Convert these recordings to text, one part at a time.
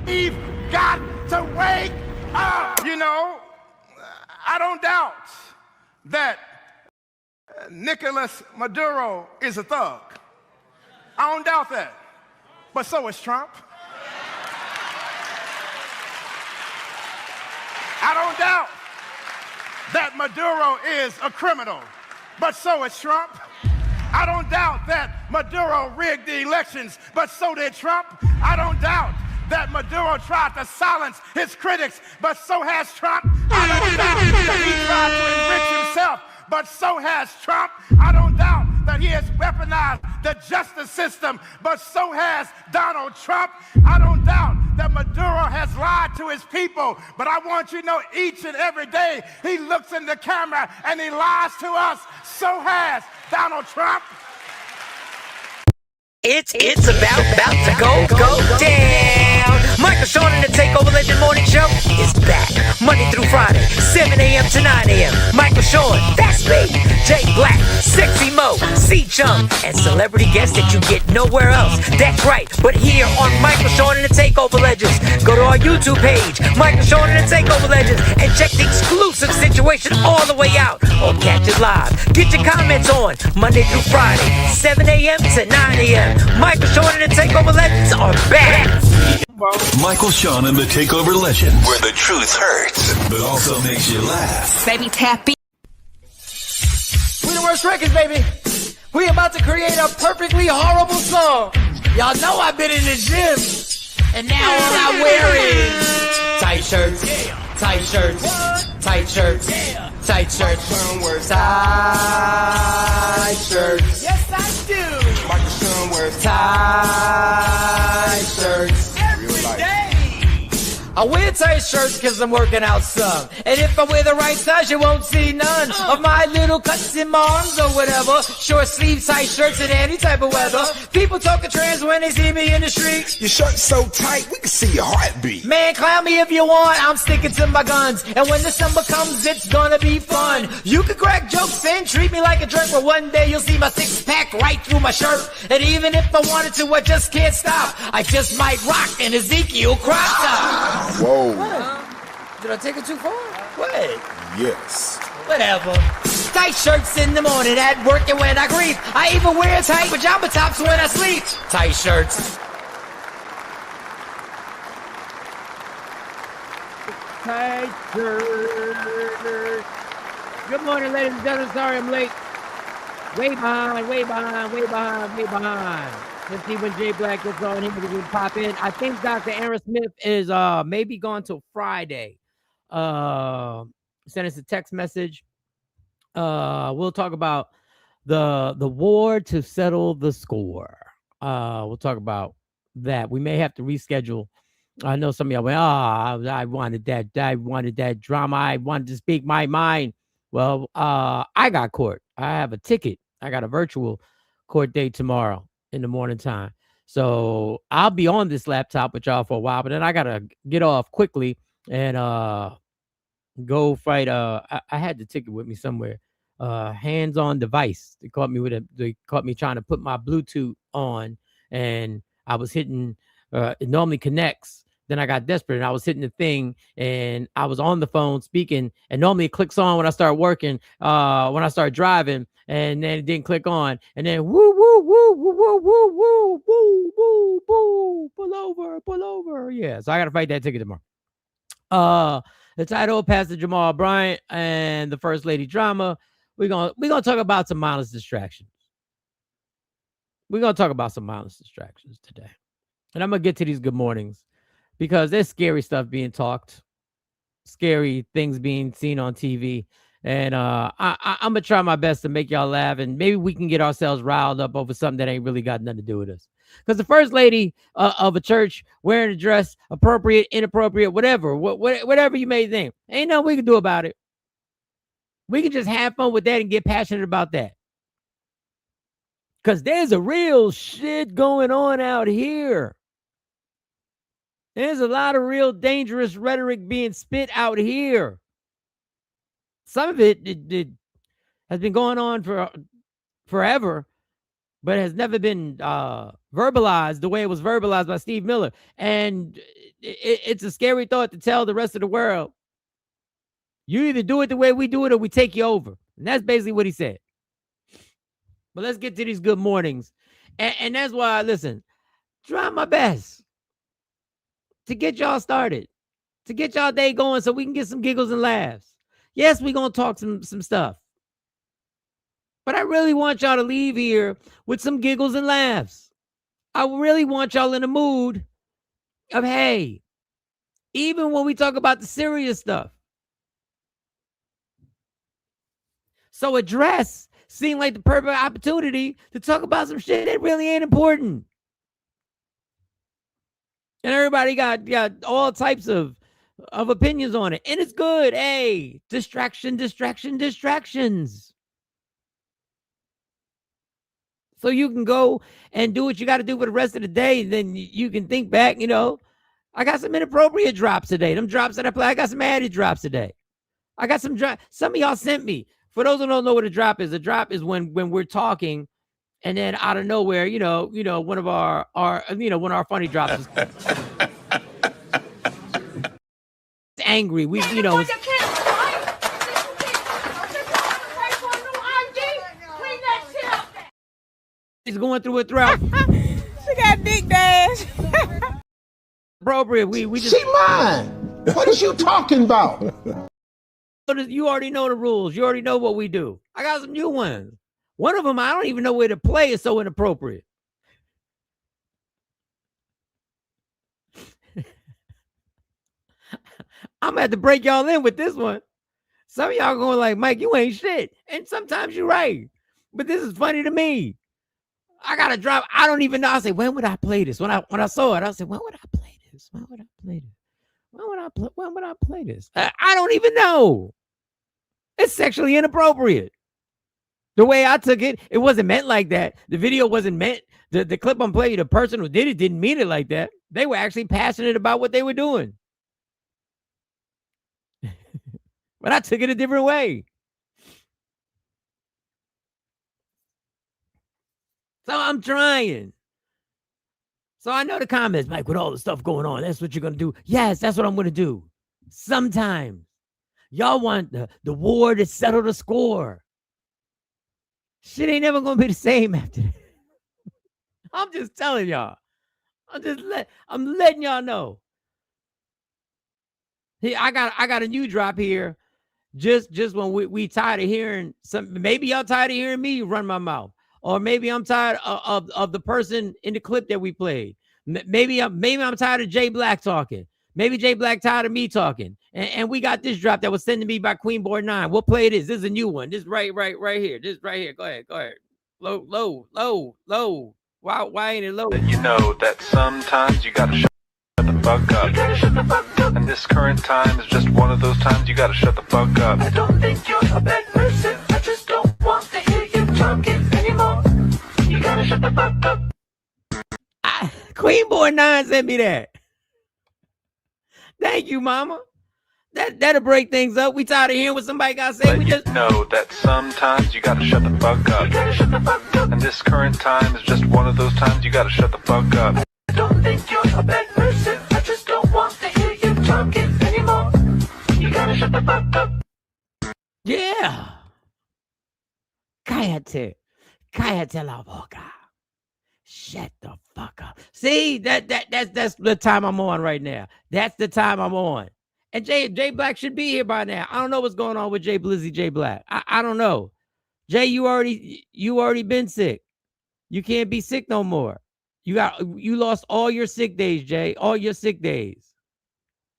We've got to wake up. You know, I don't doubt that Nicolas Maduro is a thug. I don't doubt that. But so is Trump. I don't doubt that Maduro is a criminal, but so is Trump. I don't doubt that Maduro rigged the elections, but so did Trump. I don't doubt that Maduro tried to silence his critics, but so has Trump. I don't doubt that he tried to enrich himself, but so has Trump. I don't doubt that he has weaponized the justice system, but so has Donald Trump. I don't doubt that Maduro has lied to his people, but I want you to know each and every day he looks in the camera and he lies to us. So has Donald Trump. It's about to go down. Michael Sean and the Takeover Legend Morning Show is back Monday through Friday, 7 a.m. to 9 a.m. Michael Sean, that's me. Jay Black, Sexy Mo, C-Chung, and celebrity guests that you get nowhere else. That's right, but here on Michael Sean and the Takeover Legends. Go to our YouTube page, Michael Sean and the Takeover Legends, and check the exclusive situation all the way out. Or catch it live. Get your comments on Monday through Friday, 7 a.m. to 9 a.m. Michael Sean and the Takeover Legends are back. Michael Sean and the Takeover Legends, where the truth hurts, but also makes you laugh. Baby Tappy. We the worst records, baby. We about to create a perfectly horrible song. Y'all know I've been in the gym, and now all I wear is tight shirts, tight shirts, tight shirts, tight shirts, tight shirts. Yes, I do. Michael Sean wears tight shirts every day. I wear tight shirts cause I'm working out some. And if I wear the right size, you won't see none of my little cuts in my arms or whatever. Short sleeve tight shirts in any type of weather. People talking trans when they see me in the street. Your shirt's so tight, we can see your heartbeat. Man, clown me if you want, I'm sticking to my guns. And when December comes, it's gonna be fun. You can crack jokes and treat me like a jerk, but one day you'll see my six-pack right through my shirt. And even if I wanted to, I just can't stop. I just might rock an Ezekiel crop top. Whoa. Did I take it too far? What? Yes. Whatever. Tight shirts in the morning, at work and when I grieve. I even wear tight pajama tops when I sleep. Tight shirts. Tight shirt. Good morning, ladies and gentlemen. Sorry I'm late. Way behind. Let's see when Jay Black gets on here. We can pop in. I think Dr. Aaron Smith is maybe gone till Friday. Send us a text message. We'll talk about the war to settle the score. We'll talk about that. We may have to reschedule. I know some of y'all went, I wanted that drama. I wanted to speak my mind. Well, I got court. I have a ticket. I got a virtual court date tomorrow in the morning time. So I'll be on this laptop with y'all for a while, but then I gotta get off quickly and go fight. I had the ticket with me somewhere. Hands-on device. They caught me trying to put my Bluetooth on, and I was hitting it normally connects. Then I got desperate and I was hitting the thing and I was on the phone speaking, and normally it clicks on when I start working, when I start driving, and then it didn't click on, and then woo, woo, woo, woo, woo, woo, woo, woo, woo, woo, pull over. Yeah, so I got to fight that ticket tomorrow. The title, Pastor Jamal Bryant and the First Lady drama. We're gonna talk about some mindless distractions. We're gonna talk about some mindless distractions today. And I'm gonna get to these good mornings because there's scary stuff being talked, scary things being seen on TV. And I'm gonna try my best to make y'all laugh, and maybe we can get ourselves riled up over something that ain't really got nothing to do with us. Because the first lady of a church wearing a dress, appropriate, inappropriate, whatever you may think, ain't nothing we can do about it. We can just have fun with that and get passionate about that. Because there's a real shit going on out here. There's a lot of real dangerous rhetoric being spit out here. Some of it has been going on for forever, but has never been verbalized the way it was verbalized by Steve Miller. And it's a scary thought to tell the rest of the world. You either do it the way we do it or we take you over. And that's basically what he said. But let's get to these good mornings. And that's why, listen, try my best to get y'all started, to get y'all day going so we can get some giggles and laughs. Yes, we're going to talk some stuff. But I really want y'all to leave here with some giggles and laughs. I really want y'all in the mood of, hey, even when we talk about the serious stuff. So a dress seemed like the perfect opportunity to talk about some shit that really ain't important. And everybody got all types of opinions on it. And it's good. Hey, distractions. So you can go and do what you got to do for the rest of the day. Then you can think back, I got some inappropriate drops today. Them drops that I play, I got some added drops today. I got some of y'all sent me. For those who don't know what a drop is when we're talking and then out of nowhere, one of our one of our funny drops is angry. He's going through a drought. She got big dash. Appropriate. We just. She mine. What is you talking about? You already know the rules. You already know what we do. I got some new ones. One of them, I don't even know where to play. It's so inappropriate. I'm going to have to break y'all in with this one. Some of y'all going like, Mike, you ain't shit. And sometimes you're right. But this is funny to me. I got to drop. I don't even know. I say, when would I play this? When I saw it, I said, when would I play this? When would I play this? When would I play this? I don't even know. It's sexually inappropriate. The way I took it, it wasn't meant like that. The video wasn't meant. The clip I'm playing, the person who did it didn't mean it like that. They were actually passionate about what they were doing. But I took it a different way. So I'm trying. So I know the comments, Mike, with all the stuff going on, that's what you're going to do. Yes, that's what I'm going to do. Sometimes. Y'all want the war to settle the score. Shit ain't never going to be the same after that. I'm just telling y'all. I'm letting y'all know. Hey, I got a new drop here. Just when we tired of hearing some, maybe y'all tired of hearing me run my mouth. Or maybe I'm tired of the person in the clip that we played. Maybe I'm tired of Jay Black talking. Maybe Jay Black tired of me talking. And we got this drop that was sent to me by Queen Board 9. We'll play this. This is a new one. This right here. This right here. Go ahead. Low. Why ain't it low? You know that sometimes you gotta shut the fuck up. And this current time is just one of those times you gotta shut the fuck up. I don't think you're a bad person. I just don't want to hear you talking anymore. You gotta shut the fuck up. Queen Boy 9 sent me that. Thank you, mama. That'll break things up. We tired of hearing what somebody got to say. But we just know that sometimes you gotta shut the fuck up. You gotta shut the fuck up. And this current time is just one of those times you gotta shut the fuck up. I don't think you're a bad person. I just don't want to hear you talking anymore. You gotta shut the fuck up. Yeah. Cállate la boca. Shut the fuck up. See, that's the time I'm on right now. That's the time I'm on. And Jay Black should be here by now. I don't know what's going on with Jay Blizzy, Jay Black. I don't know. Jay, you already been sick. You can't be sick no more. You lost all your sick days, Jay. All your sick days.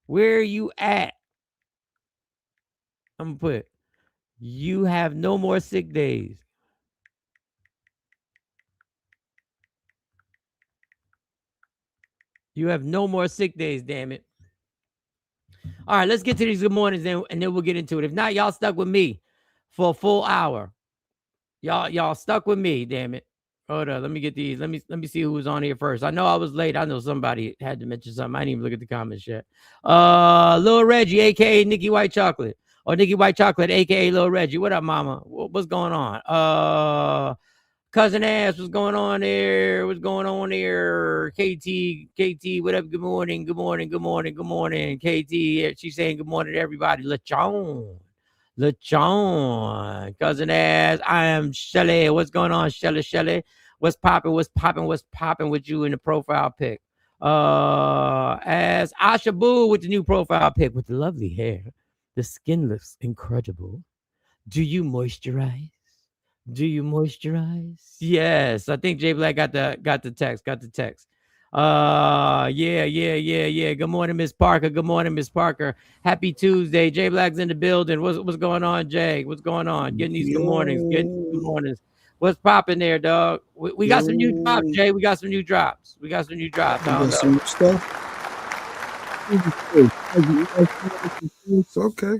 Where are you at? I'm gonna put, you have no more sick days. You have no more sick days, damn it. All right, let's get to these good mornings and then we'll get into it. If not, y'all stuck with me for a full hour. Y'all stuck with me, damn it. Hold on, let me get these. Let me see who was on here first. I know I was late. I know somebody had to mention something. I didn't even look at the comments yet. Lil Reggie, aka Nikki White Chocolate. Or Nikki White Chocolate, aka Lil Reggie. What up, mama? What's going on? Cousin Ass, what's going on there? What's going on there? KT, what up? Good morning. KT, she's saying good morning to everybody. Lechon. Cousin Ass, I am Shelly. What's going on, Shelly? What's popping with you in the profile pic? As Asha Boo with the new profile pic with the lovely hair. The skin looks incredible. Do you moisturize? Yes, I think J Black got the text. Yeah. Good morning, Miss Parker. Happy Tuesday. J Black's in the building. What's going on, Jay? What's going on? Getting these good mornings. What's popping there, dog? We got some new drops, Jay. We got some new drops. I don't know. Some stuff. It's okay.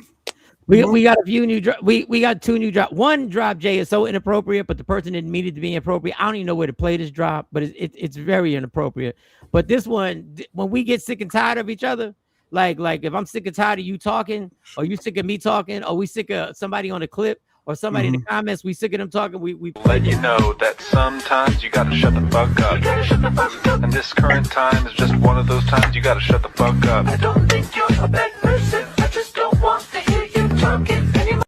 We got a few new we got 2 new drops. One drop, Jay, is so inappropriate, but the person didn't mean it to be inappropriate. I don't even know where to play this drop, but it's very inappropriate. But this one, when we get sick and tired of each other, like if I'm sick and tired of you talking, or you sick of me talking, or we sick of somebody on the clip, or somebody in the comments, we sick of them talking, we Let you know that sometimes you gotta shut the fuck up. And this current time is just one of those times you gotta shut the fuck up. I don't think you're a bad person. I just don't want to hear you talking anymore.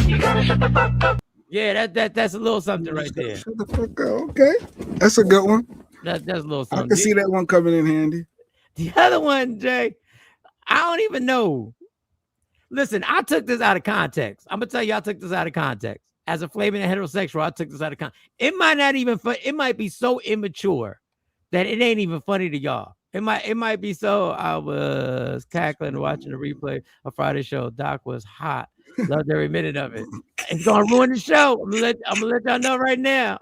You gotta shut the fuck up. Yeah, that's a little something right there. Shut the fuck up. Okay. That's a good one. That's a little something. I can see that one coming in handy. The other one, Jay, I don't even know. Listen, I took this out of context. I'm gonna tell you, I took this out of context. As a flaming heterosexual, I took this out of context. It might not even it might be so immature that it ain't even funny to y'all. It might be so. I was cackling watching the replay of Friday's show. Doc was hot. Loved every minute of it. It's gonna ruin the show. I'm gonna let y'all know right now.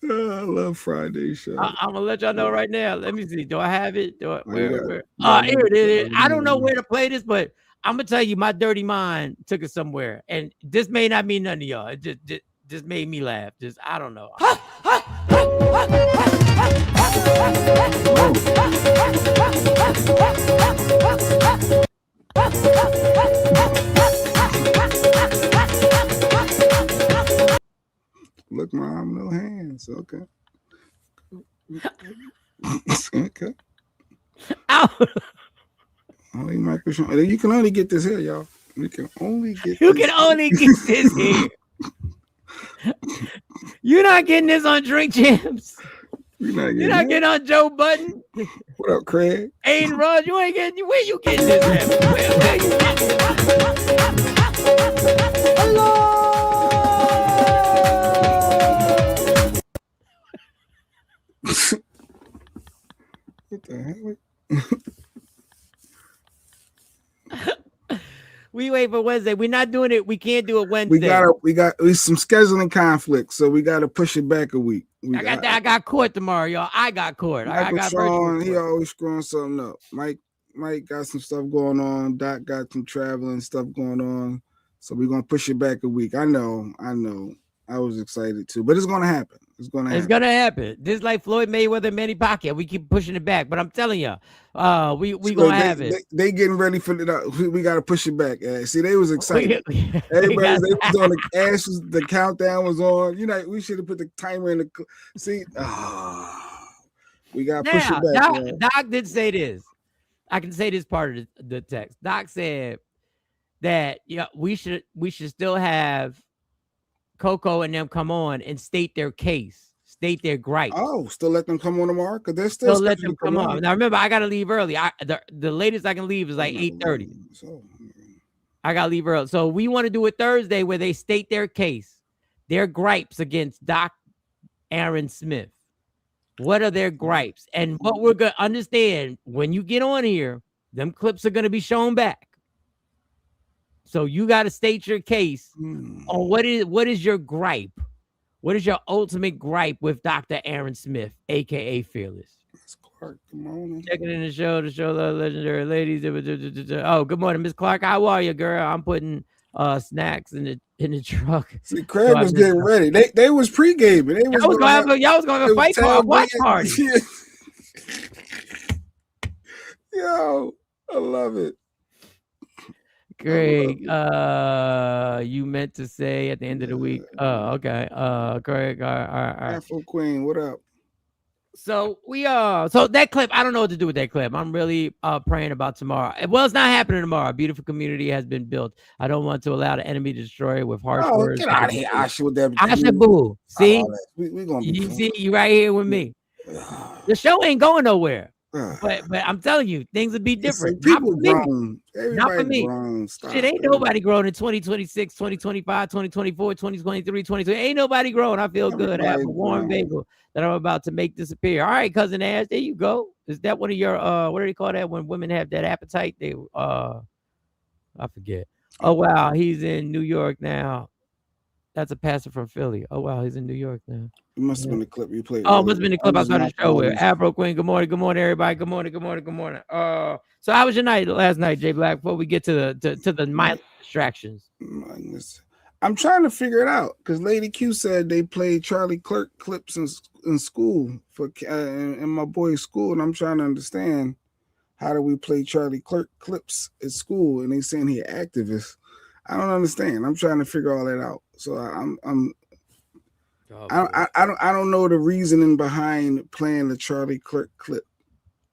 I love Friday show. I'm gonna let y'all know right now. Let me see. Do I have it? Where? Here it is. I don't know where to play this, but I'm gonna tell you, my dirty mind took it somewhere, and this may not mean nothing to y'all. It just made me laugh. I don't know. Look, mom, no hands. Okay. Okay. Only Michael Sean. You can only get this here, y'all. You can only get this here. You're not getting this on Drink Champs. You're not getting on Joe Budden. What up, Craig? Aiden Rod, you ain't getting. Where you getting this at? Where you getting this? Hello. What the hell? We wait for Wednesday. We're not doing it. We can't do it Wednesday. We got some scheduling conflicts, so we got to push it back a week. I got court tomorrow, y'all. I got court. I got Sean, he always screwing something up. Mike got some stuff going on. Doc got some traveling stuff going on, so we're gonna push it back a week. I know. I was excited too, but it's gonna happen. It's gonna happen. This like Floyd Mayweather, Manny Pacquiao. We keep pushing it back, but I'm telling you, we gonna have it. They getting ready for it. We got to push it back. See, they was excited. Everybody, they was on the ashes. The countdown was on. We should have put the timer in the. See, we got to push it back. Doc did say this. I can say this part of the text. Doc said that we should still have Coco and them come on and state their case, state their gripe. Oh, still let them come on tomorrow? Because they're still let them come on. Now remember, I gotta leave early. The latest I can leave is like 8:30. So I gotta leave early. So we want to do it Thursday where they state their case, their gripes against Doc Aaron Smith. What are their gripes? And what we're gonna understand when you get on here, them clips are gonna be shown back. So you got to state your case on what is your gripe? What is your ultimate gripe with Dr. Aaron Smith, aka Fearless? Clark, good morning. Checking in the show the legendary ladies. Oh, good morning, Miss Clark. How are you, girl? I'm putting snacks in the truck. See, Craig was getting ready. They was pre-gaming. Y'all was going to fight for a watch party. Yo, I love it. Craig, you meant to say at the end of the week. Oh, okay. Craig, all right. Afro Queen, what up? So so that clip, I don't know what to do with that clip. I'm really praying about tomorrow. Well, it's not happening tomorrow. A beautiful community has been built. I don't want to allow the enemy to destroy it with harsh words. Get out of here, Asha, with that. Asha Boo. See? We gonna be you see, you right here with me. The show ain't going nowhere. But I'm telling you, things would be different. People grown. Not for me. Grown. Stop, shit, ain't nobody grown in 2026, 2025, 2024, 2023, 2020. Ain't nobody grown. I feel good. I have a warm bagel that I'm about to make disappear. All right, cousin Ash, there you go. Is that one of your what do they call that when women have that appetite? They I forget. Oh wow, he's in New York now. That's a pastor from Philly. Oh wow, he's in New York now. It must have been the clip you played. Oh, it must have been the clip I started the show with. Afro Queen, good morning, everybody. Good morning. So how was your night last night, Jay Black? Before we get to the mindless distractions. I'm trying to figure it out because Lady Q said they played Charlie Clerk clips in school for in my boy's school, and I'm trying to understand how do we play Charlie Clerk clips at school, and they saying he an activist. I don't understand. I'm trying to figure all that out. So I don't know the reasoning behind playing the Charlie Clerk clip.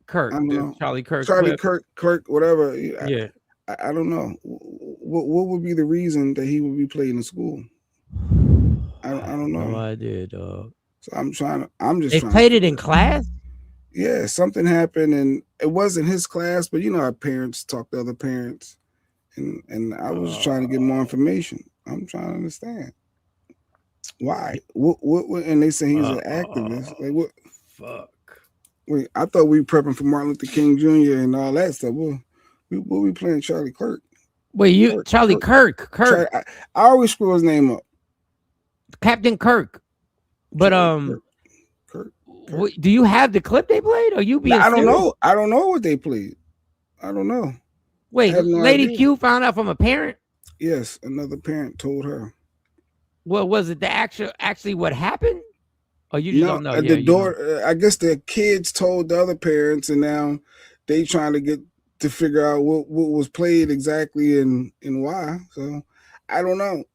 Charlie Kirk, whatever. Yeah. I don't know. What would be the reason that he would be playing in school? I don't know. No idea, dog. So I'm just. They played it in class? Yeah, something happened, and it wasn't his class, but you know, our parents talk to other parents, and I was trying to get more information. I'm trying to understand why. What? And they say he's an activist. Like what? Fuck. Wait, I thought we were prepping for Martin Luther King Jr. and all that stuff. What we playing Charlie Clerk? Wait, Charlie Kirk. I always screw his name up. Captain Kirk. But Kirk. Do you have the clip they played? Or you being I don't serious? know. I don't know what they played. I don't know. Wait, Lady Q found out from a parent? Yes, another parent told her. Well, was it the actually what happened? Or you just don't know? The daughter, I guess the kids told the other parents, and now they trying to figure out what was played exactly and why. So I don't know.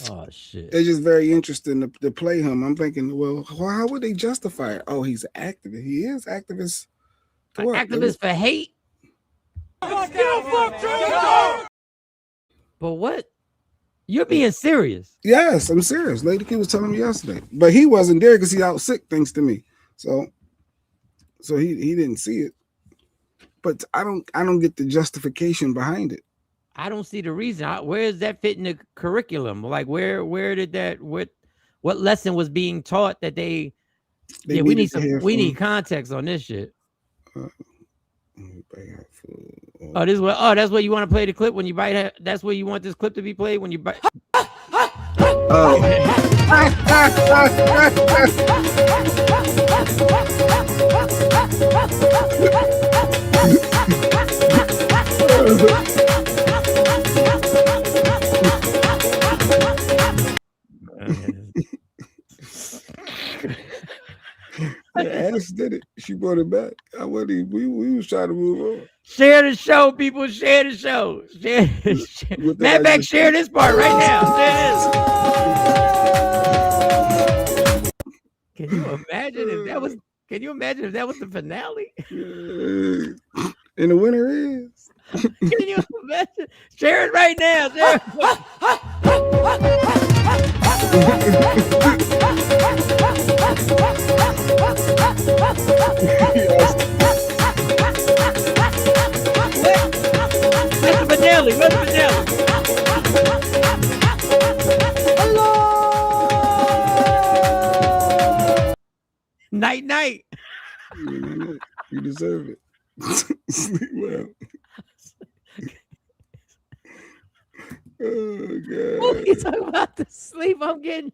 Oh shit! It's just very interesting to play him. I'm thinking, well, how would they justify it? Oh, he's an activist. He is activist. Activist for hate. But what? You're being serious. Yes, I'm serious. Lady Q was telling me yesterday, but he wasn't there because he out sick, thanks to me. So he didn't see it. But I don't get the justification behind it. I don't see the reason. Where does that fit in the curriculum? Like where did that what lesson was being taught that we need context on this shit. That's where you want to play the clip when you bite. That's where you want this clip to be played when you bite. Ash did it. She brought it back. We was trying to move on. Share the show, people. Share the show. Share. Matter of fact, share this part right now. Share this. Can you imagine if that was? Can you imagine if that was the finale? And the winner is. Can you imagine? Share it right now. Share Mr. Vanelli. Hello. Night. You deserve it. Sleep well. Oh God. What are you talking about? The sleep I'm getting.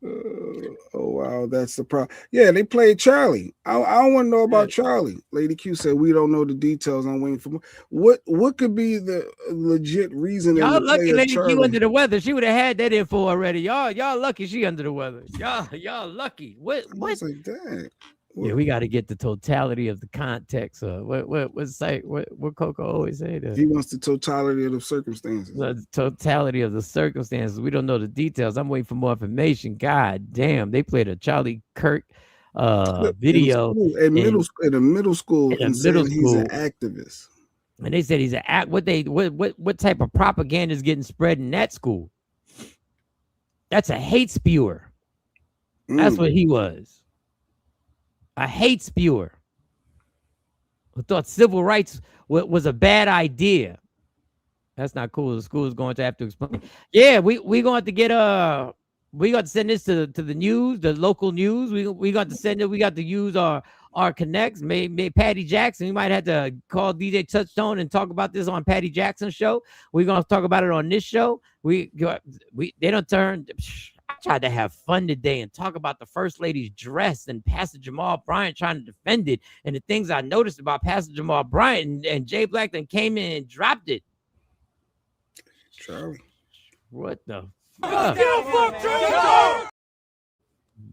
Oh wow, that's the problem. Yeah, they played Charlie. I don't want to know about Charlie. Lady Q said we don't know the details. I'm waiting for what could be the legit reason. Y'all lucky Lady Q under the weather. She would have had that info already. Y'all lucky she under the weather. Y'all lucky. What? I was like, dang. Yeah, we got to get the totality of the context. What Coco always say? He wants the totality of the circumstances. The totality of the circumstances. We don't know the details. I'm waiting for more information. God damn, they played a Charlie Kirk video in middle school, in a and middle saying he's an school. activist. And they said he's an act. What type of propaganda is getting spread in that school? That's a hate spewer. That's what he was. A hate spewer. Who thought civil rights was a bad idea. That's not cool. The school is going to have to explain. Yeah, we going to have to get we got to send this to the news, the local news. We got to send it. We got to use our connects. Maybe Patty Jackson. We might have to call DJ Touchstone and talk about this on Patty Jackson's show. We're gonna talk about it on this show. They don't turn. I tried to have fun today and talk about the First Lady's dress and Pastor Jamal Bryant trying to defend it and the things I noticed about Pastor Jamal Bryant and Jay Black then came in and dropped it. Charlie, what the fuck?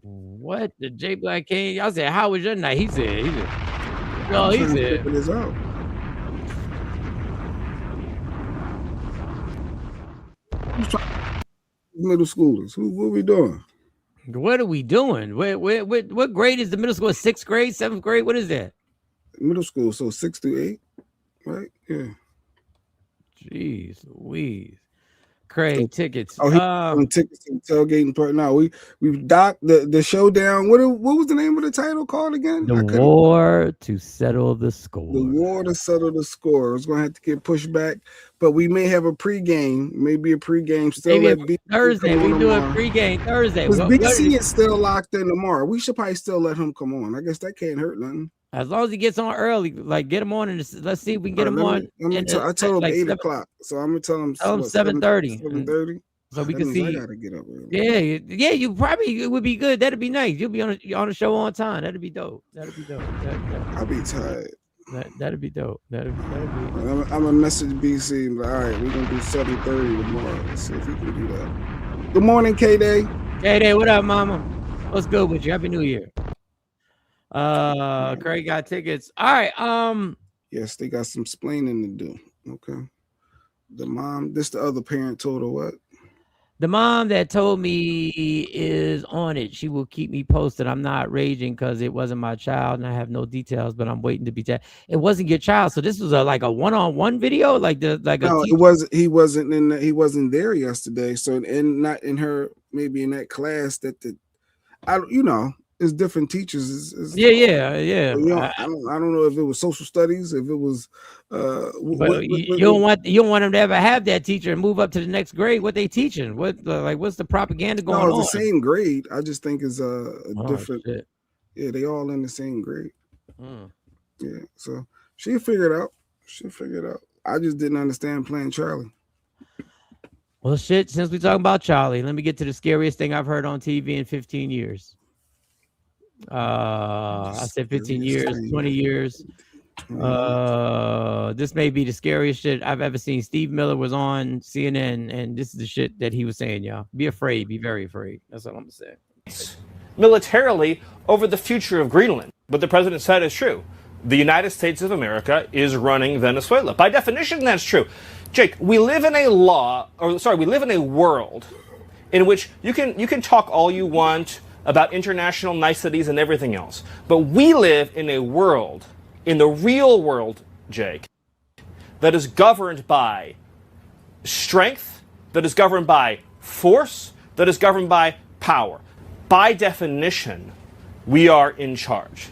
What the Jay Black came? I said, how was your night? He said, no, he said. Middle schoolers. What are we doing? What are we doing? What grade is the middle school? 6th grade, 7th grade? What is that? Middle school, so 6 through 8, right? Yeah. Jeez Louise. Craig, tickets. Tickets to the tailgating part. Now we've docked the showdown. What was the name of the title called again? The War to Settle the Score. The War to Settle the Score. It's gonna have to get pushed back, but we may have a pregame. Maybe a pregame still. Maybe Thursday. We do a pregame Thursday. Because BC is still locked in tomorrow. We should probably still let him come on. I guess that can't hurt nothing. As long as he gets on early, like get him on, and let's see if we can get him on. I told him like 8 o'clock, so I'm gonna tell him 7:30. 7:30. So we can see. I gotta get up early. Yeah. You probably it would be good. That'd be nice. You'll be on the show on time. That'd be dope. I'll be tired. That'd be dope. That'd be. I'm gonna message BC. All right, we're gonna do 7:30 tomorrow. Let's see if we can do that. Good morning, K-Day. K-Day, what up, mama? What's good with you? Happy New Year. Craig got tickets. All right. Yes, they got some splaining to do. Okay. The mom, the other parent told her what? The mom that told me is on it. She will keep me posted. I'm not raging because it wasn't my child and I have no details, but I'm waiting to be it wasn't your child. So this was like a one-on-one video, he wasn't there yesterday. So not in her, maybe in that class it's different teachers. Yeah. I don't know if it was social studies, if it was. You don't want them to ever have that teacher and move up to the next grade. What they teaching? What's the propaganda going on? No, it's the same grade. I just think it's different. Shit. Yeah, they all in the same grade. Yeah, so she'll figure it out. I just didn't understand playing Charlie. Well, shit. Since we're talking about Charlie, let me get to the scariest thing I've heard on TV in 15 years. I said 15 years, 20 years. This may be the scariest shit I've ever seen. Steve Miller was on CNN, and this is the shit that he was saying, y'all. Be afraid, be very afraid. That's all I'm gonna say. Militarily over the future of Greenland. What the president said is true. The United States of America is running Venezuela. By definition, that's true. Jake, we live in a world in which you can talk all you want about international niceties and everything else. But we live in a world, in the real world, Jake, that is governed by strength, that is governed by force, that is governed by power. By definition, we are in charge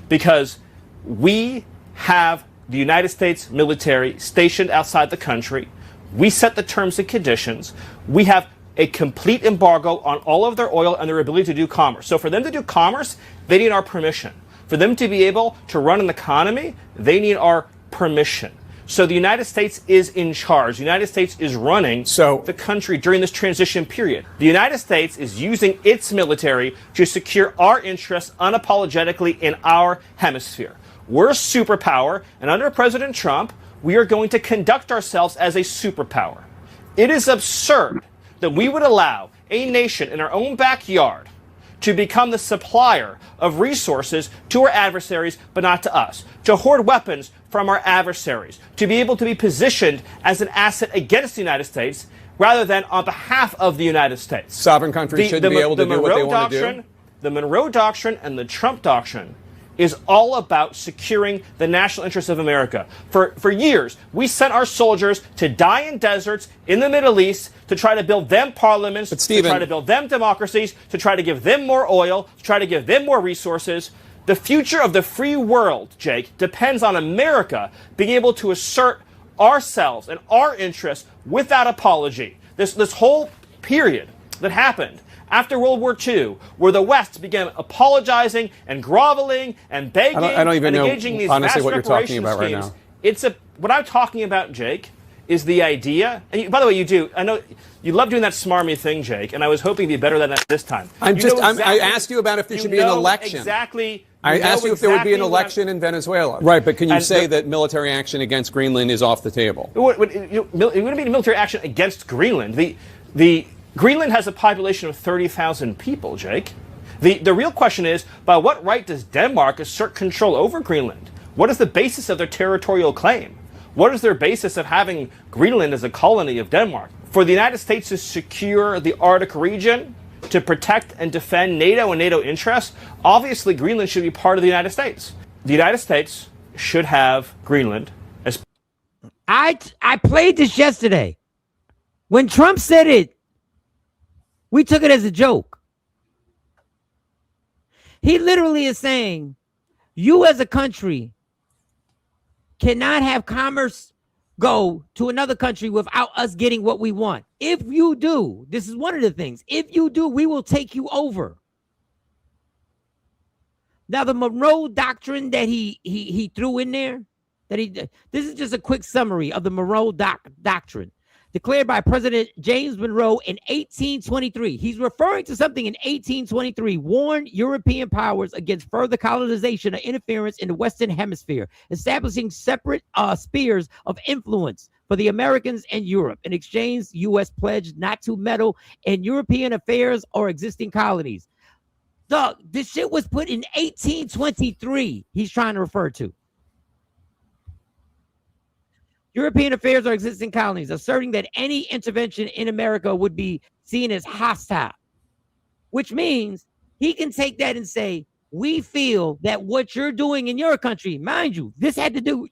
because we have the United States military stationed outside the country. We set the terms and conditions. We have a complete embargo on all of their oil and their ability to do commerce. So for them to do commerce, they need our permission. For them to be able to run an economy, they need our permission. So the United States is in charge. The United States is running the country during this transition period. The United States is using its military to secure our interests unapologetically in our hemisphere. We're a superpower, and under President Trump, we are going to conduct ourselves as a superpower. It is absurd that we would allow a nation in our own backyard to become the supplier of resources to our adversaries, but not to us, to hoard weapons from our adversaries, to be able to be positioned as an asset against the United States rather than on behalf of the United States. Sovereign countries shouldn't be able to do what they want to do. The Monroe Doctrine and the Trump Doctrine is all about securing the national interests of America. For years, we sent our soldiers to die in deserts in the Middle East to try to build them parliaments, to try to build them democracies, to try to give them more oil, to try to give them more resources. The future of the free world, Jake, depends on America being able to assert ourselves and our interests without apology. This whole period that happened after World War II, where the West began apologizing and groveling and begging I don't even and know, engaging these honestly, vast what you're talking reparation about right schemes. now. What I'm talking about, Jake, is the idea. And by the way, you do. I know you love doing that smarmy thing, Jake, and I was hoping to be better than that this time. I asked you about if there should be an election. Exactly. I asked you if there would be an election in Venezuela. Right, but can you say that military action against Greenland is off the table? It wouldn't be military action against Greenland. The Greenland has a population of 30,000 people, Jake. The real question is, by what right does Denmark assert control over Greenland? What is the basis of their territorial claim? What is their basis of having Greenland as a colony of Denmark? For the United States to secure the Arctic region, to protect and defend NATO and NATO interests, obviously Greenland should be part of the United States. The United States should have Greenland as... I played this yesterday. When Trump said it, we took it as a joke. He literally is saying, you as a country cannot have commerce go to another country without us getting what we want. If you do, this is one of the things. If you do, we will take you over. Now, the Monroe Doctrine that he threw in there, this is just a quick summary of the Monroe Doctrine. Declared by President James Monroe in 1823. He's referring to something in 1823, warned European powers against further colonization or interference in the Western Hemisphere, establishing separate spheres of influence for the Americans and Europe. In exchange, U.S. pledged not to meddle in European affairs or existing colonies. Doug, this shit was put in 1823, he's trying to refer to. European affairs or existing colonies, asserting that any intervention in America would be seen as hostile, which means he can take that and say, we feel that what you're doing in your country, mind you, this had to do,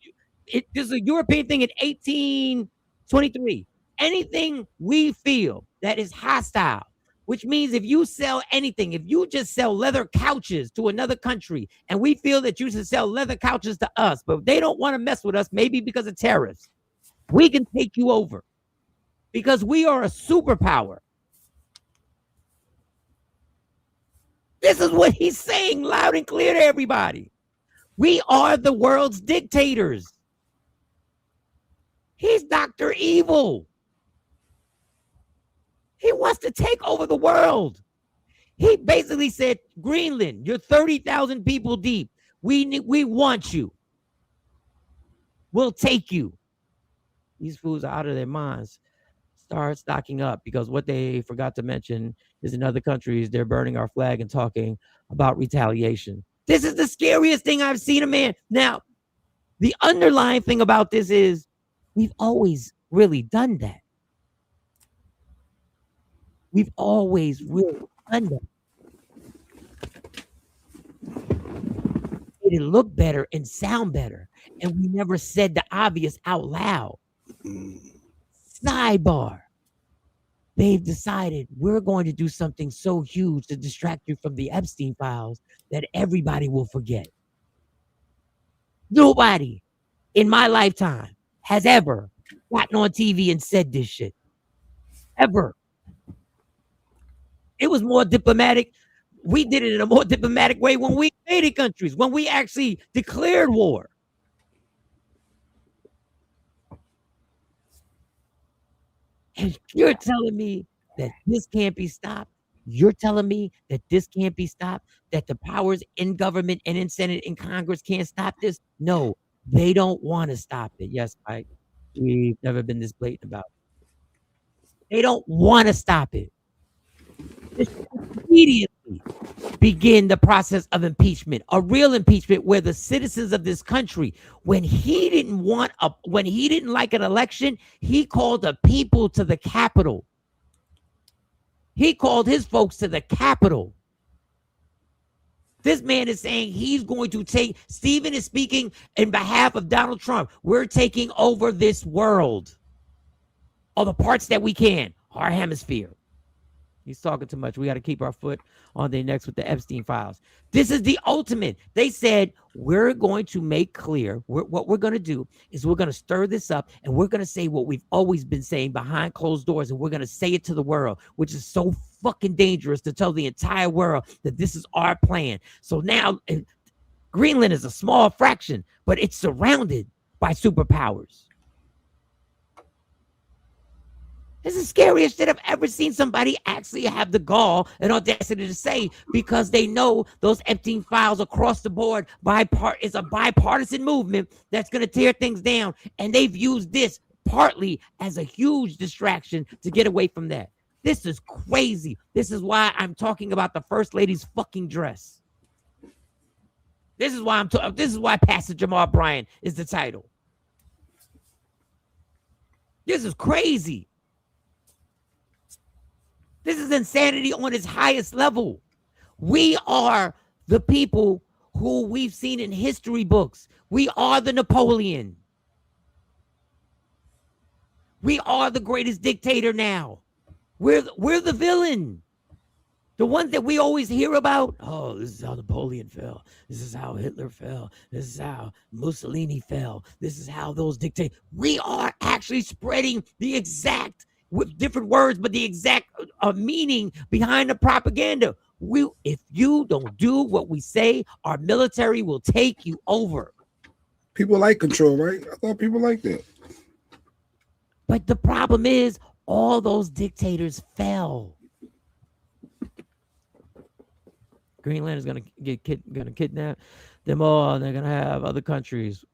this is a European thing in 1823. Anything we feel that is hostile, which means if you sell anything, if you just sell leather couches to another country, and we feel that you should sell leather couches to us, but they don't want to mess with us, maybe because of tariffs, we can take you over because we are a superpower. This is what he's saying loud and clear to everybody. We are the world's dictators. He's Dr. Evil. He wants to take over the world. He basically said, Greenland, you're 30,000 people deep. We want you. We'll take you. These fools are out of their minds. Start stocking up, because what they forgot to mention is in other countries, they're burning our flag and talking about retaliation. This is the scariest thing I've seen a man. Now, the underlying thing about this is we've always really done that. We've always really done that. It look better and sound better. And we never said the obvious out loud. Sidebar. They've decided we're going to do something so huge to distract you from the Epstein files that everybody will forget. Nobody in my lifetime has ever gotten on TV and said this shit. Ever. It was more diplomatic. We did it in a more diplomatic way when we invaded countries, when we actually declared war. And you're telling me that this can't be stopped? You're telling me that this can't be stopped? That the powers in government and in Senate and Congress can't stop this? No, they don't want to stop it. Yes, Mike, we've never been this blatant about it. They don't want to stop it. Immediately. begin the process of impeachment, a real impeachment where the citizens of this country, when he didn't like an election, he called the people to the Capitol. He called his folks to the Capitol. This man is saying he's going to Stephen is speaking in behalf of Donald Trump. We're taking over this world, or the parts that we can, our hemisphere. He's talking too much. We got to keep our foot on their necks with the Epstein files. This is the ultimate. They said, we're going to make clear what we're going to do is we're going to stir this up, and we're going to say what we've always been saying behind closed doors, and we're going to say it to the world, which is so fucking dangerous to tell the entire world that this is our plan. So now Greenland is a small fraction, but it's surrounded by superpowers. This is the scariest shit I've ever seen somebody actually have the gall and audacity to say, because they know those Epstein files across the board is a bipartisan movement that's going to tear things down. And they've used this partly as a huge distraction to get away from that. This is crazy. This is why I'm talking about the First Lady's fucking dress. This is why Pastor Jamal Bryant is the title. This is crazy. This is insanity on its highest level. We are the people who we've seen in history books. We are the Napoleon. We are the greatest dictator now. We're the villain. The ones that we always hear about. Oh, this is how Napoleon fell. This is how Hitler fell. This is how Mussolini fell. This is how those dictators. We are actually spreading the exact, with different words, but the exact meaning behind the propaganda. If you don't do what we say, our military will take you over. People like control, right? I thought people liked that. But the problem is, all those dictators fell. Greenland is gonna kidnap them all, and they're gonna have other countries.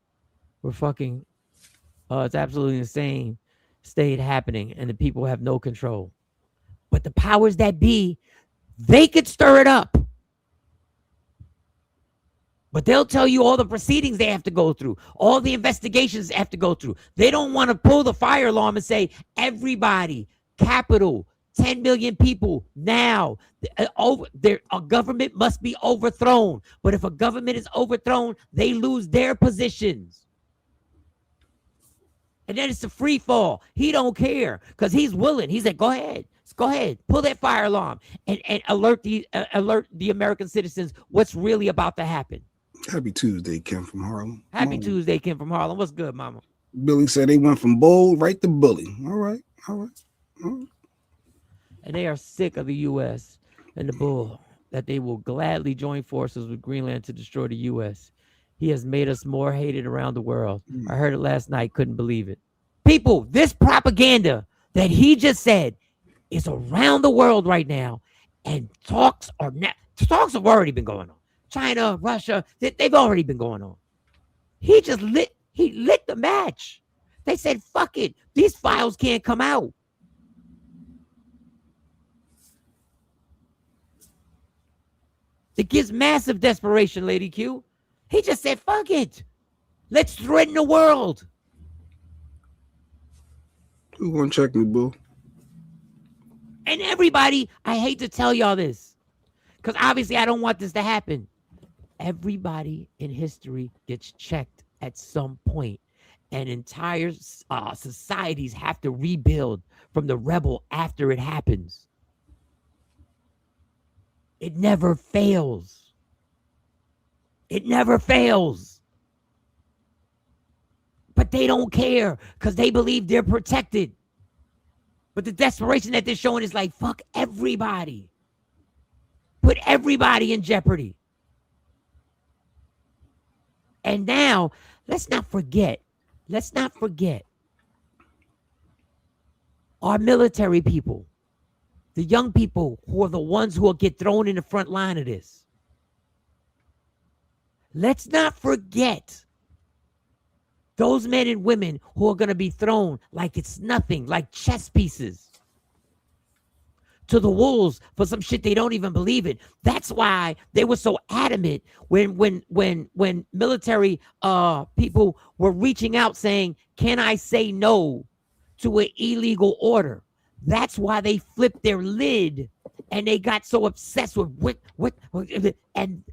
We're fucking. It's absolutely insane state happening, and the people have no control. But the powers that be, they could stir it up. But they'll tell you all the proceedings they have to go through, all the investigations they have to go through. They don't want to pull the fire alarm and say, everybody, capital, 10 million people now, a government must be overthrown. But if a government is overthrown, they lose their positions. And then it's a free fall. He don't care because he's willing. He said, go ahead, pull that fire alarm and alert the American citizens what's really about to happen. Happy Tuesday, Kim from Harlem. Happy Tuesday, Kim from Harlem. What's good, mama? Billy said they went from bold right to bully. All right. And they are sick of the U.S. and the bull, that they will gladly join forces with Greenland to destroy the U.S. He has made us more hated around the world. I heard it last night, couldn't believe it. People, this propaganda that he just said is around the world right now, and talks have already been going on. China, Russia, they've already been going on. He lit the match. They said, fuck it, these files can't come out. It gives massive desperation, Lady Q. He just said, fuck it. Let's threaten the world. Who gonna check me, boo? And everybody, I hate to tell y'all this, because obviously I don't want this to happen. Everybody in history gets checked at some point, and entire societies have to rebuild from the rebel after it happens. It never fails. It never fails. But they don't care because they believe they're protected. But the desperation that they're showing is like, fuck everybody. Put everybody in jeopardy. And now, let's not forget our military people, the young people who are the ones who will get thrown in the front line of this. Let's not forget those men and women who are going to be thrown like it's nothing, like chess pieces. to the wolves for some shit they don't even believe in. That's why they were so adamant when military people were reaching out saying, "Can I say no to an illegal order?" That's why they flipped their lid and they got so obsessed with and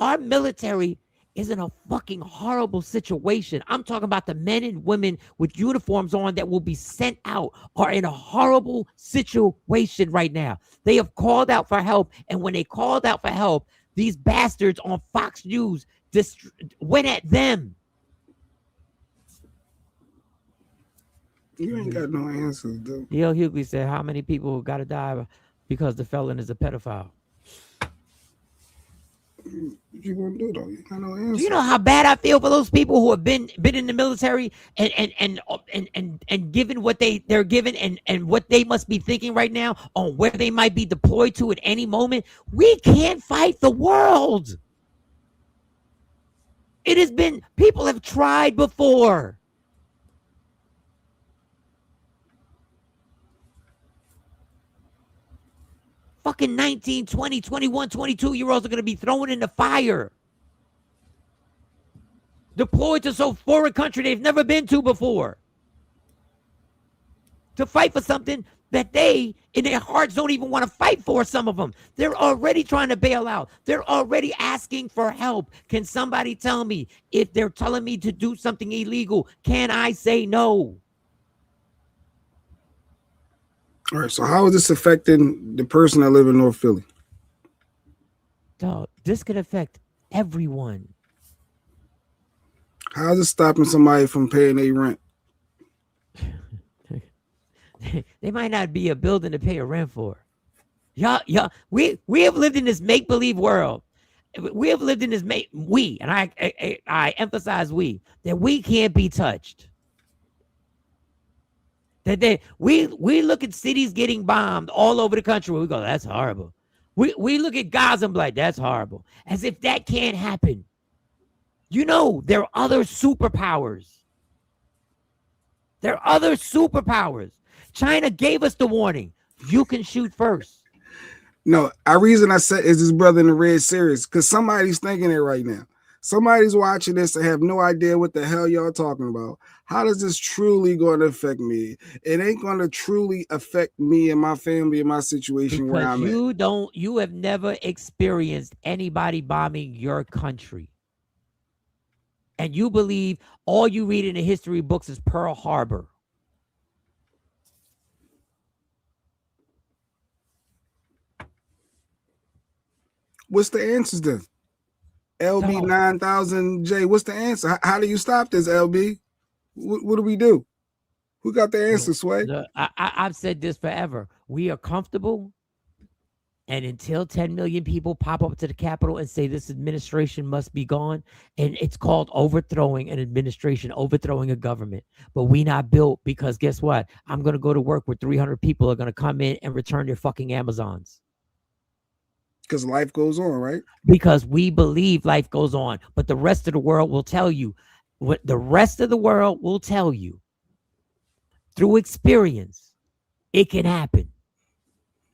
our military is in a fucking horrible situation. I'm talking about the men and women with uniforms on that will be sent out are in a horrible situation right now. They have called out for help, and when they called out for help, these bastards on Fox News went at them. You ain't got no answers, dude. D.L. Hughley said, "How many people got to die because the felon is a pedophile?" What you gonna do though? You got no answer. Do you know how bad I feel for those people who have been in the military and given what they're given and what they must be thinking right now on where they might be deployed to at any moment? We can't fight the world. It has been, people have tried before. Fucking 19, 20, 21, 22-year-olds are going to be thrown in the fire. Deployed to some foreign country they've never been to before. To fight for something that they, in their hearts, don't even want to fight for, some of them. They're already trying to bail out. They're already asking for help. Can somebody tell me if they're telling me to do something illegal, can I say no? All right, so how is this affecting the person that live in North Philly? Dog, this could affect everyone. How is it stopping somebody from paying their rent? They might not be a building to pay a rent for. Y'all, we have lived in this make-believe world. We have lived in this and I emphasize that we can't be touched. That we look at cities getting bombed all over the country. We go, that's horrible. We look at Gaza and be like, that's horrible. As if that can't happen. You know, there are other superpowers. There are other superpowers. China gave us the warning. You can shoot first. No, the reason I said is this brother in the red series, because somebody's thinking it right now. Somebody's watching this and have no idea what the hell y'all talking about. How does this truly going to affect me? It ain't going to truly affect me and my family and my situation where I'm at. You have never experienced anybody bombing your country. And you believe all you read in the history books is Pearl Harbor. What's the answers then? LB 9000J, what's the answer? How do you stop this, LB? What do we do? Who got the answer, Sway? I've said this forever. We are comfortable. And until 10 million people pop up to the Capitol and say this administration must be gone, and it's called overthrowing an administration, overthrowing a government. But we not built because guess what? I'm going to go to work where 300 people are going to come in and return their fucking Amazons. Because life goes on, right? Because we believe life goes on. But the rest of the world will tell you what the rest of the world will tell you through experience. It can happen.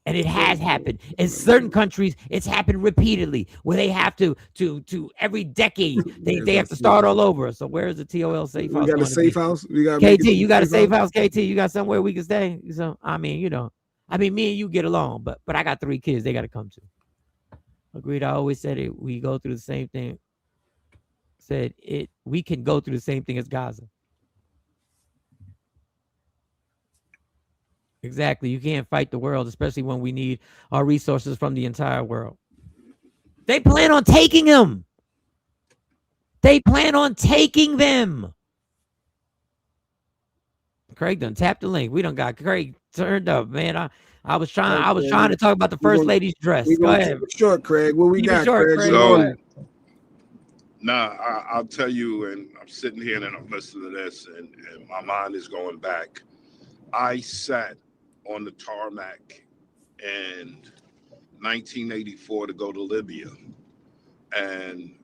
And it has happened. In certain countries, it's happened repeatedly where they have to every decade, they have to start all over. So where is the TOL safe house? We got a safe house. We got KT, you got a safe house, KT. You got somewhere we can stay. So I mean, me and you get along, but I got 3 kids they got to come to. Agreed. I always said it. We go through the same thing. We can go through the same thing as Gaza. Exactly. You can't fight the world, especially when we need our resources from the entire world. They plan on taking them. They plan on taking them. Craig done tapped the link. We done got Craig turned up, man. I was trying to talk about the first lady's dress. Go ahead. Short, Craig. What we got, short, Craig? So, I'll tell you, and I'm sitting here and I'm listening to this, and my mind is going back. I sat on the tarmac in 1984 to go to Libya, and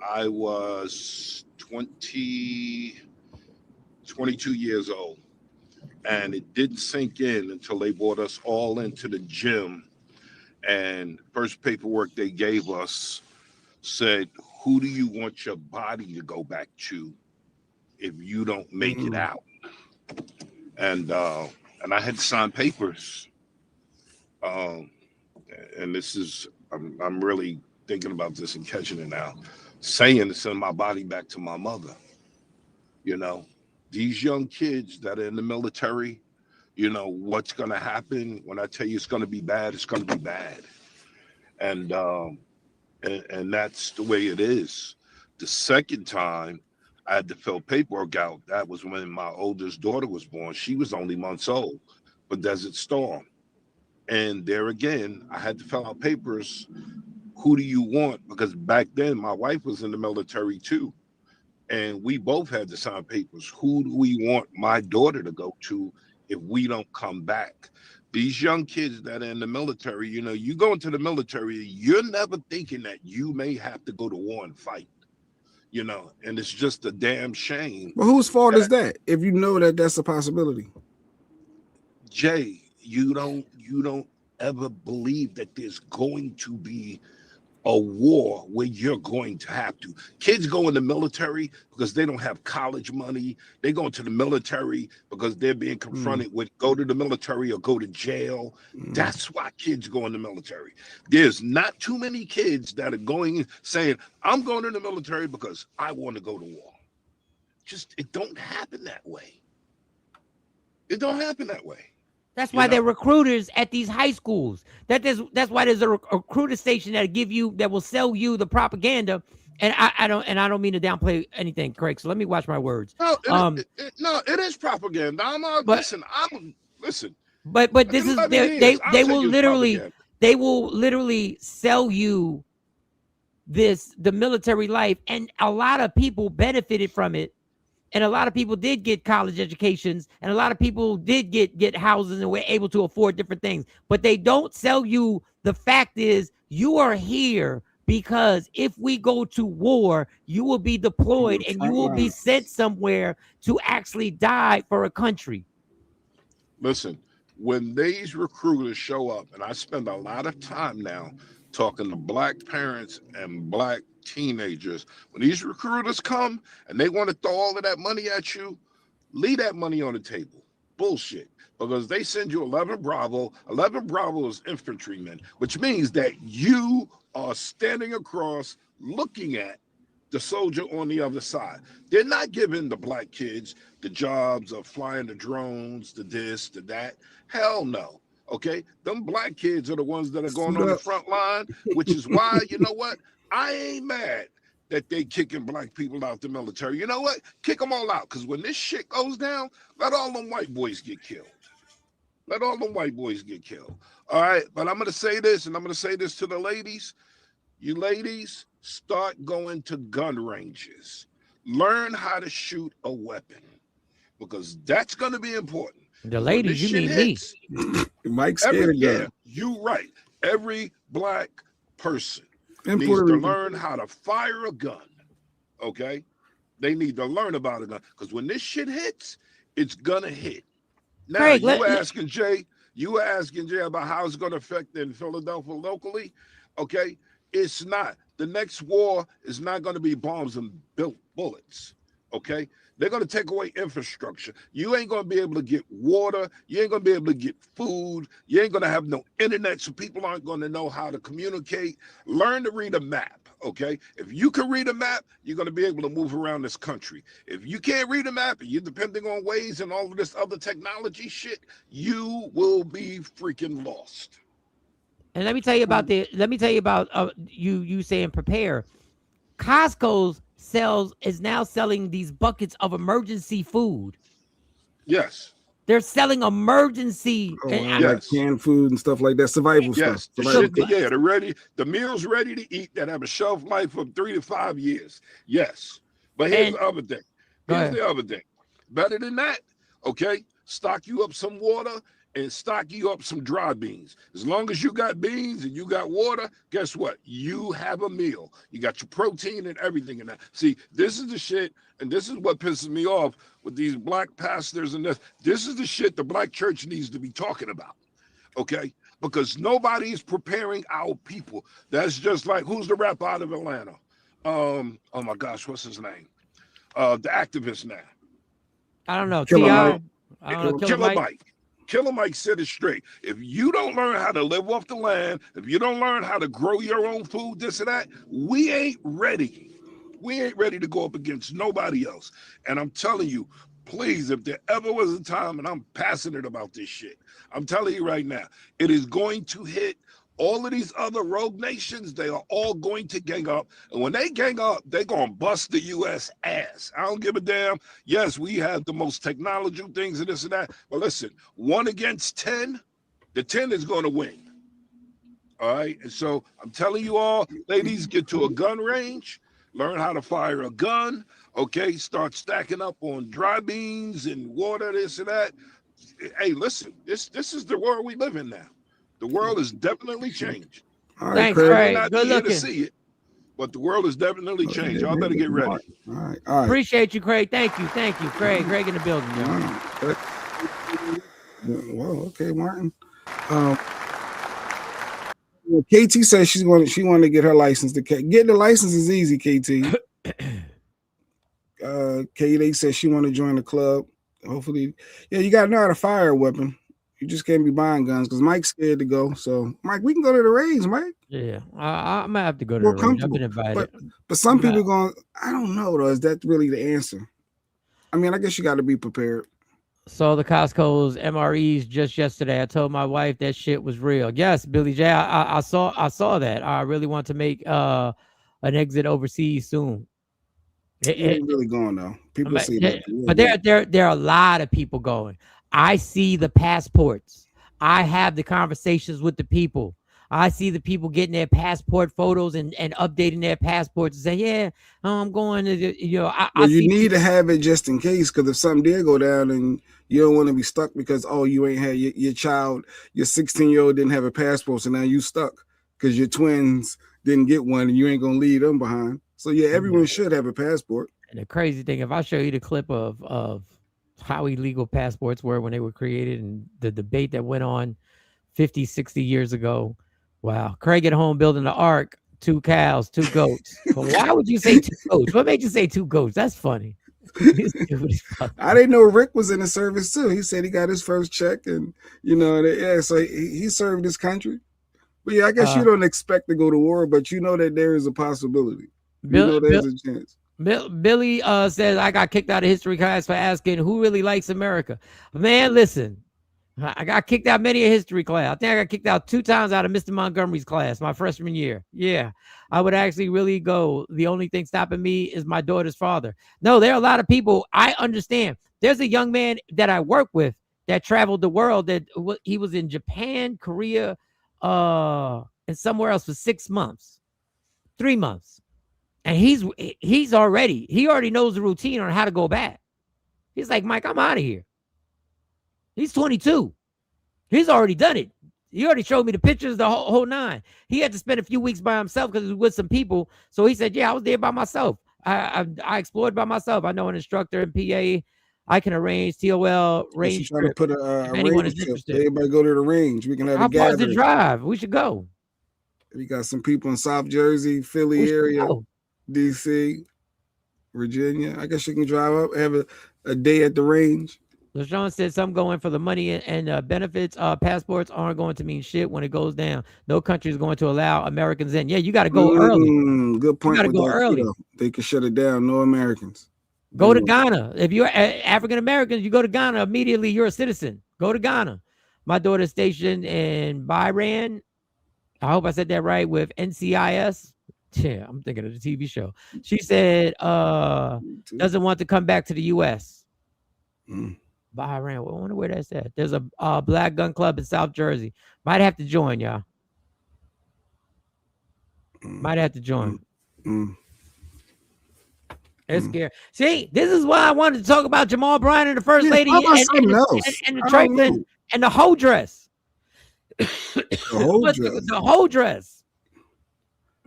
I was 22 years old. And it didn't sink in until they brought us all into the gym. And first paperwork they gave us said, who do you want your body to go back to if you don't make it out? And I had to sign papers. And this is, I'm really thinking about this and catching it now, saying to send my body back to my mother. You know, these young kids that are in the military, you know, what's going to happen when I tell you it's going to be bad, it's going to be bad. And that's the way it is. The second time I had to fill paperwork out, that was when my oldest daughter was born. She was only months old, but Desert Storm. And there again, I had to fill out papers. Who do you want? Because back then my wife was in the military too. And we both had to sign papers. Who do we want my daughter to go to if we don't come back? These young kids that are in the military, you know, you go into the military, you're never thinking that you may have to go to war and fight, you know, and it's just a damn shame. Well, whose fault is that if you know that that's a possibility? Jay, you don't ever believe that there's going to be a war where you're going to have to. Kids go in the military because they don't have college money. They go into the military because they're being confronted with go to the military or go to jail. That's why kids go in the military. There's not too many kids that are going saying, I'm going to the military because I want to go to war. Just, it don't happen that way. It don't happen that way. That's why they're recruiters at these high schools. That's why there's a recruiter station that will sell you the propaganda. And I don't mean to downplay anything, Craig. So let me watch my words. No, it is propaganda. Listen. But this is they will literally sell you the military life, and a lot of people benefited from it. And a lot of people did get college educations, and a lot of people did get houses and were able to afford different things. But they don't sell you the fact is you are here because if we go to war, you will be deployed and you will be sent somewhere to actually die for a country. Listen, when these recruiters show up, and I spend a lot of time now talking to black parents and black teenagers, when these recruiters come and they want to throw all of that money at you, leave that money on the table. Bullshit. Because they send you 11 Bravo. 11 Bravo is infantrymen, which means that you are standing across looking at the soldier on the other side. They're not giving the black kids the jobs of flying the drones, the this, the that. Hell no. Okay? Them black kids are the ones that are going on the front line, which is why, you know what? I ain't mad that they kicking black people out the military. You know what? Kick them all out. Because when this shit goes down, let all them white boys get killed. Let all them white boys get killed. All right? But I'm going to say this, and I'm going to say this to the ladies. You ladies, start going to gun ranges. Learn how to shoot a weapon. Because that's going to be important. The ladies, you mean hits, me. Mike's scared again. You right. Every black person needs to learn how to fire a gun. Okay? They need to learn about a gun. Because when this shit hits, it's gonna hit. Now, Craig, you were asking Jay about how it's gonna affect in Philadelphia locally. Okay? It's not. The next war is not gonna be bombs and bullets. Okay? They're going to take away infrastructure. You ain't going to be able to get water. You ain't going to be able to get food. You ain't going to have no internet, so people aren't going to know how to communicate. Learn to read a map, okay? If you can read a map, you're going to be able to move around this country. If you can't read a map and you're depending on Waze and all of this other technology shit, you will be freaking lost. And let me tell you about you saying prepare. Costco's is now selling these buckets of emergency food. Yes. They're selling emergency like canned food and stuff like that, survival stuff. They're ready. The meal's ready to eat that have a shelf life of 3 to 5 years. Yes. But here's the other thing. Better than that, okay? Stock you up some water and stock you up some dry beans. As long as you got beans and you got water, guess what? You have a meal. You got your protein and everything in that. See, this is the shit, and this is what pisses me off with these black pastors and this. This is the shit the black church needs to be talking about, okay? Because nobody is preparing our people. That's just like, who's the rapper out of Atlanta? Oh my gosh, what's his name? The activist now. I don't know. Killer T.I. Mike. I don't know. Killer Mike. Killer Mike said it straight. If you don't learn how to live off the land, if you don't learn how to grow your own food, this and that, we ain't ready. We ain't ready to go up against nobody else. And I'm telling you, please, if there ever was a time, and I'm passionate about this shit, I'm telling you right now, it is going to hit all of these other rogue nations. They are all going to gang up. And when they gang up, they're going to bust the U.S. ass. I don't give a damn. Yes, we have the most technological things and this and that. But listen, 1 against 10, the 10 is going to win. All right? And so I'm telling you all, ladies, get to a gun range. Learn how to fire a gun. Okay? Start stacking up on dry beans and water, this and that. Hey, listen, this is the world we live in now. The world has definitely changed. All right, Thanks, Craig. Craig. Not Good here to looking. see it, but the world has definitely changed. Y'all better get ready. All right, all right. Appreciate you, Craig. Thank you, Craig. Craig in the building, y'all. Well, okay, Martin. KT says she wanted to get her license. Getting the license is easy, KT. Kate says she want to join the club. Hopefully, yeah, you gotta know how to fire a weapon. You just can't be buying guns because Mike's scared to go. So, Mike, we can go to the range, Mike. Yeah, I might have to go to the range. I've been invited. But some people going, I don't know, though. Is that really the answer? I mean, I guess you got to be prepared. Saw the Costco's MREs just yesterday. I told my wife that shit was real. Yes, Billy J. I saw that. I really want to make an exit overseas soon. It ain't really going though. People see that. But there are a lot of people going. I see the passports. I have the conversations with the people. I see the people getting their passport photos and updating their passports and say, yeah, I'm going to, you know. You need to have it just in case, because if something did go down and you don't want to be stuck because, you ain't had your child, your 16-year-old didn't have a passport, so now you stuck because your twins didn't get one and you ain't going to leave them behind. So, yeah, everyone should have a passport. And the crazy thing, if I show you the clip of how illegal passports were when they were created and the debate that went on 50, 60 years ago. Wow. Craig at home building the ark, 2 cows, 2 goats. Why would you say 2 goats? What made you say 2 goats? That's funny. I didn't know Rick was in the service too. He said he got his first check and, so he served his country. But yeah, I guess you don't expect to go to war, but you know that there is a possibility. There's a chance. Billy says, I got kicked out of history class for asking who really likes America. Man, listen, I got kicked out many a history class. I think I got kicked out 2 times out of Mr. Montgomery's class my freshman year. Yeah, I would actually really go. The only thing stopping me is my daughter's father. No, there are a lot of people. I understand. There's a young man that I work with that traveled the world. That he was in Japan, Korea, and somewhere else for 6 months, 3 months. And he already knows the routine on how to go back. He's like, Mike, I'm out of here. He's 22. He's already done it. He already showed me the pictures, the whole 9. He had to spend a few weeks by himself because he was with some people. So he said, yeah, I was there by myself. I explored by myself. I know an instructor in PA. I can arrange TOL range. Trying to put a range trip. Everybody go to the range. We can have a gathering. How far is the drive? We should go. We got some people in South Jersey, Philly area. DC, Virginia. I guess you can drive up, have a day at the range. LaShawn said some going for the money and benefits. Passports aren't going to mean shit when it goes down. No country is going to allow Americans in. Yeah, you got to go early. Good point. You got to go early. They can shut it down. No Americans. Go to Ghana. If you're African American, you go to Ghana immediately. You're a citizen. Go to Ghana. My daughter's stationed in Bahrain. I hope I said that right, with NCIS. Yeah, I'm thinking of the TV show. She said doesn't want to come back to the U.S. Bahrain. I wonder where that's at. There's a black gun club in South Jersey. Might have to join, y'all. Might have to join. It's scary. See, this is why I wanted to talk about Jamal Bryant and the First Lady and the And the whole dress. The whole dress.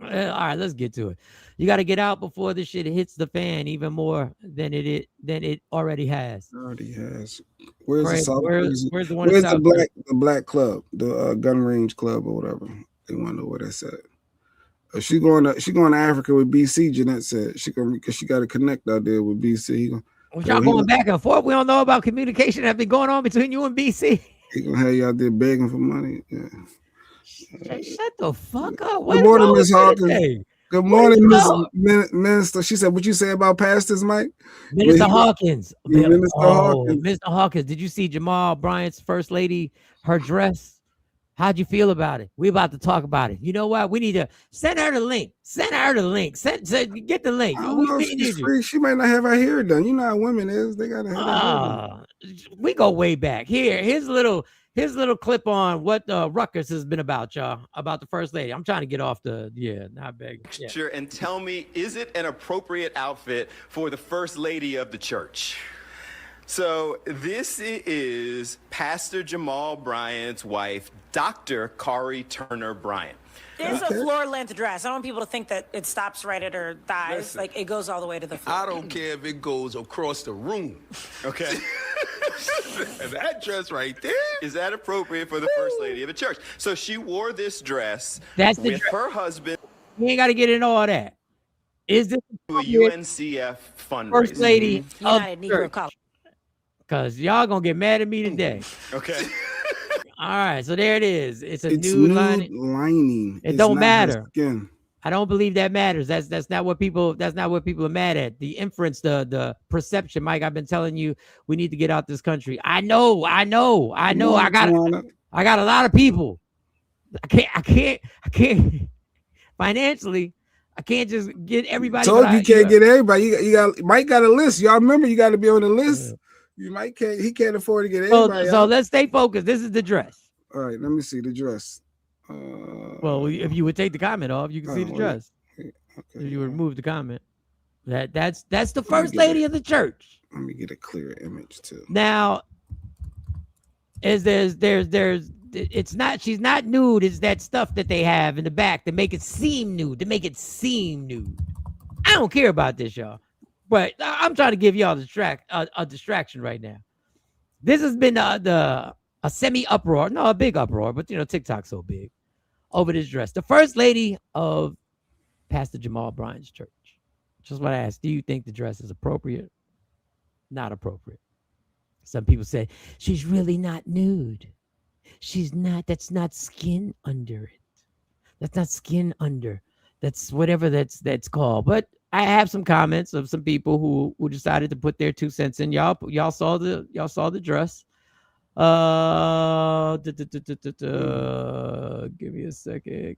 All right, let's get to it. You got to get out before this shit hits the fan even more than it already has. Already has. Where's Right, the South? where's the one in Where's South? the black club, the gun range club or whatever? They want to know where that's at. She going to Africa with BC. Jeanette said because she got to connect out there with BC. Y'all going back and forth. We don't know about communication that been going on between you and BC. He gonna have you out there begging for money. Yeah. Shut the fuck up. Good morning, Miss Hawkins. Good morning, Miss Minister. She said, "What you say about pastors, Mike?" Minister Hawkins. Minister Hawkins. Mr. Hawkins, did you see Jamal Bryant's first lady, her dress? How'd you feel about it? We about to talk about it. You know what? We need to send her the link. Send her the link. Get the link. I don't know if she's free. She might not have her hair done. You know how women is. They gotta have their hair done. We go way back. Here's a little clip on what Rutgers has been about, y'all, about the first lady. I'm trying to get off not begging. Yeah. Sure, and tell me, is it an appropriate outfit for the first lady of the church? So this is Pastor Jamal Bryant's wife, Dr. Kari Turner Bryant. It's a floor-length dress. I don't want people to think that it stops right at her thighs. Listen, like, it goes all the way to the floor. I don't care if it goes across the room. Okay. That dress right there. Is that appropriate for the first lady of a church? So she wore this dress with her husband. You ain't got to get into all that. Is this a UNCF fundraiser? First lady United Negro College. Because y'all going to get mad at me today. Okay. All right, so there it is. It's nude lining. It don't matter. I don't believe that matters. That's not what people are mad at. The inference, the perception, Mike. I've been telling you we need to get out this country. I know. I got a lot of people. I can't financially. I can't just get everybody. Told you can't get everybody. You got Mike got a list. Y'all remember you got to be on the list. He can't afford to get everybody. So let's stay focused. This is the dress. All right, let me see the dress. Well, if you would take the comment off, you can see the dress. Okay, if you would remove the comment, that's the first lady of the church. Let me get a clear image too. Now, there's it's not, she's not nude. It's that stuff that they have in the back to make it seem nude. I don't care about this, y'all. But I'm trying to give y'all a distraction right now. This has been a semi uproar, no, a big uproar, but TikTok's so big over this dress. The first lady of Pastor Jamal Bryant's church. Just want to ask, do you think the dress is appropriate? Not appropriate. Some people say she's really not nude. She's not. That's not skin under it. That's not skin under. That's whatever that's called. But I have some comments of some people who decided to put their 2 cents in. Y'all saw the dress. Give me a second.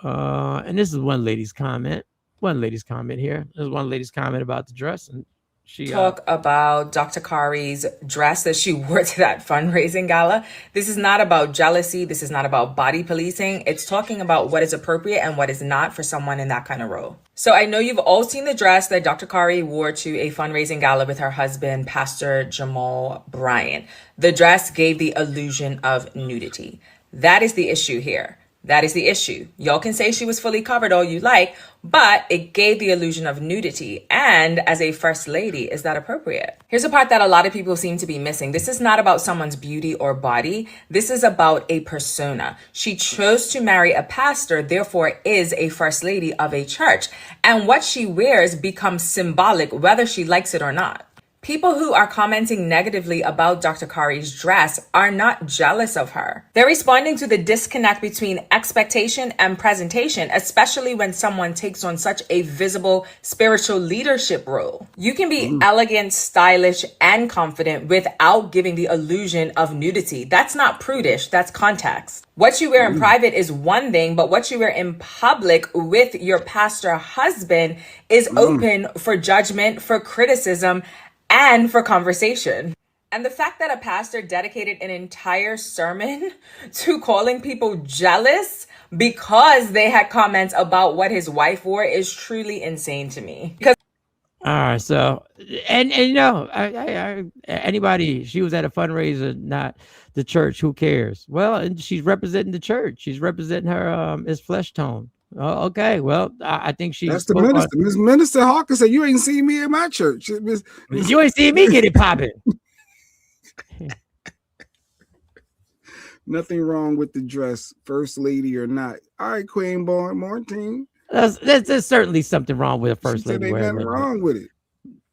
And this is one lady's comment. Here. There's one lady's comment about the dress, and she talk about Dr. Kari's dress that she wore to that fundraising gala. This is not about jealousy. This is not about body policing. It's talking about what is appropriate and what is not for someone in that kind of role. So I know you've all seen the dress that Dr. Kari wore to a fundraising gala with her husband, Pastor Jamal Bryant. The dress gave the illusion of nudity. That is the issue here. That is the issue. Y'all can say she was fully covered all you like, but it gave the illusion of nudity. And as a first lady, is that appropriate? Here's a part that a lot of people seem to be missing. This is not about someone's beauty or body. This is about a persona. She chose to marry a pastor, therefore is a first lady of a church. And what she wears becomes symbolic, whether she likes it or not. People who are commenting negatively about Dr. Kari's dress are not jealous of her. They're responding to the disconnect between expectation and presentation, especially when someone takes on such a visible spiritual leadership role. You can be elegant, stylish, and confident without giving the illusion of nudity. That's not prudish, that's context. What you wear in private is one thing, but what you wear in public with your pastor husband is open for judgment, for criticism, and for conversation. And the fact that a pastor dedicated an entire sermon to calling people jealous because they had comments about what his wife wore is truly insane to me. Because All right, so and you know, I anybody, she was at a fundraiser, not the church. Who cares? Well, and she's representing the church. She's representing her his flesh tone. Oh, okay, well, I think she That's the spoke on. minister. Miss Minister Hawkins said, "You ain't seen me in my church. You ain't seen me get it popping." Nothing wrong with the dress, first lady or not. All right, Queen Born, Martine. There's certainly something wrong with a first lady Ain't wearing nothing red. wrong with it.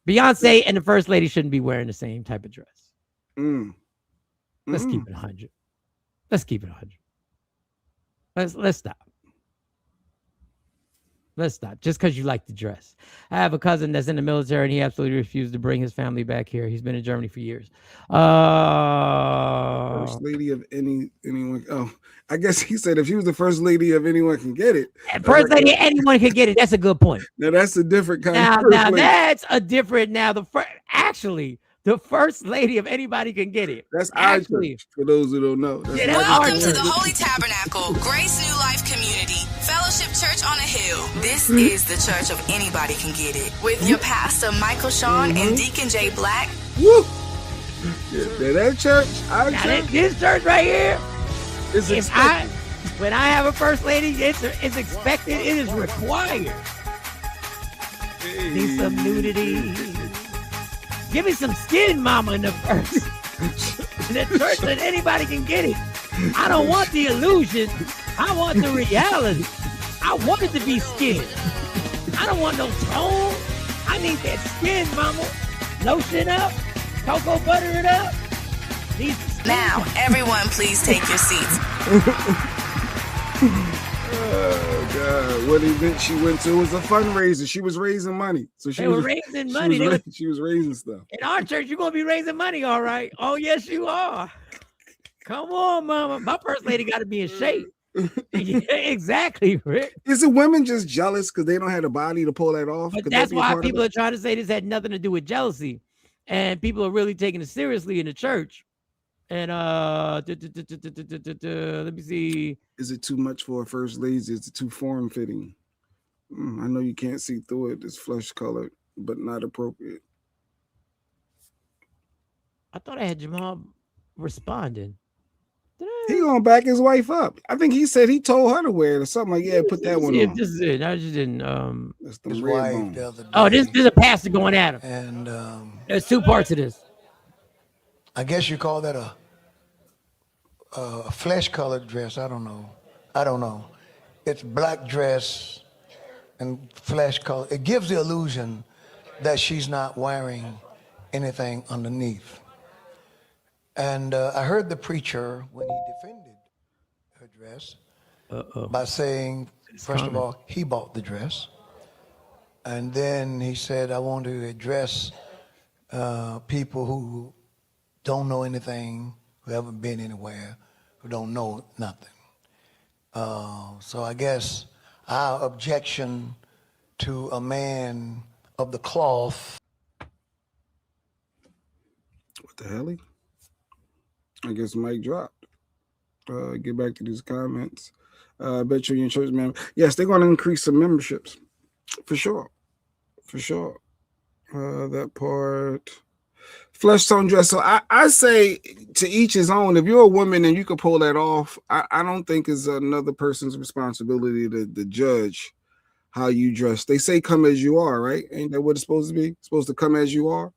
Beyonce and the first lady shouldn't be wearing the same type of dress. Let's keep it 100. Let's keep it 100. Let's stop. Let's stop. Just because you like the dress. I have a cousin that's in the military and he absolutely refused to bring his family back here. He's been in Germany for years. First lady of anyone. Oh, I guess he said if she was the first lady of anyone can get it. First lady, anyone can get it. That's a good point. Now that's a different kind of now that's a different. Now actually, the first lady of anybody can get it. That's actually for those who don't know. Welcome to the Holy Tabernacle, Grace New Life Community, Fellowship Church on a Hill. This is the church of anybody can get it. With your pastor Michael Sean and Deacon Jay Black. Woo! Yeah, that church, our church. This church right here. It's when I have a first lady, it's expected. It is required. Need some nudity. Give me some skin, mama, in the first. In the church that anybody can get it. I don't want the illusion. I want the reality. I want it to be skin. I don't want no tone. I need that skin, mama. Lotion up. Cocoa butter it up. Now, everyone, please take your seats. Oh God! What event she went to was a fundraiser. She was raising money. So They were raising money. She was raising stuff. In our church, you're gonna be raising money, all right? Oh yes, you are. Come on, mama. My first lady got to be in shape. Yeah, exactly, Rick. Is it women just jealous because they don't have the body to pull that off? But that's why people are trying to say this had nothing to do with jealousy, and people are really taking it seriously in the church. And let me see. Is it too much for a first lady? Is it too form fitting? I know you can't see through it. It's flesh colored, but not appropriate. I thought I had Jamal responding. He gonna back his wife up. I think he said he told her to wear it or something like. Yeah, put that one on. This is it. I just didn't. That's the his wife the other day. Oh, this is a pastor going at him. And there's two parts of this. I guess you call that a flesh-colored dress. I don't know. It's black dress and flesh color. It gives the illusion that she's not wearing anything underneath. And I heard the preacher when he defended her dress by saying, first of all, he bought the dress. And then he said, I want to address people who don't know anything, who haven't been anywhere, who don't know nothing. So I guess our objection to a man of the cloth. What the hell? I guess Mike dropped. Get back to these comments. I bet you in church, man. Yes, they're going to increase some memberships. For sure. That part. Flesh tone dress. So I say to each his own. If you're a woman and you can pull that off, I don't think it's another person's responsibility to judge how you dress. They say come as you are, right? Ain't that what it's supposed to be? It's supposed to come as you are.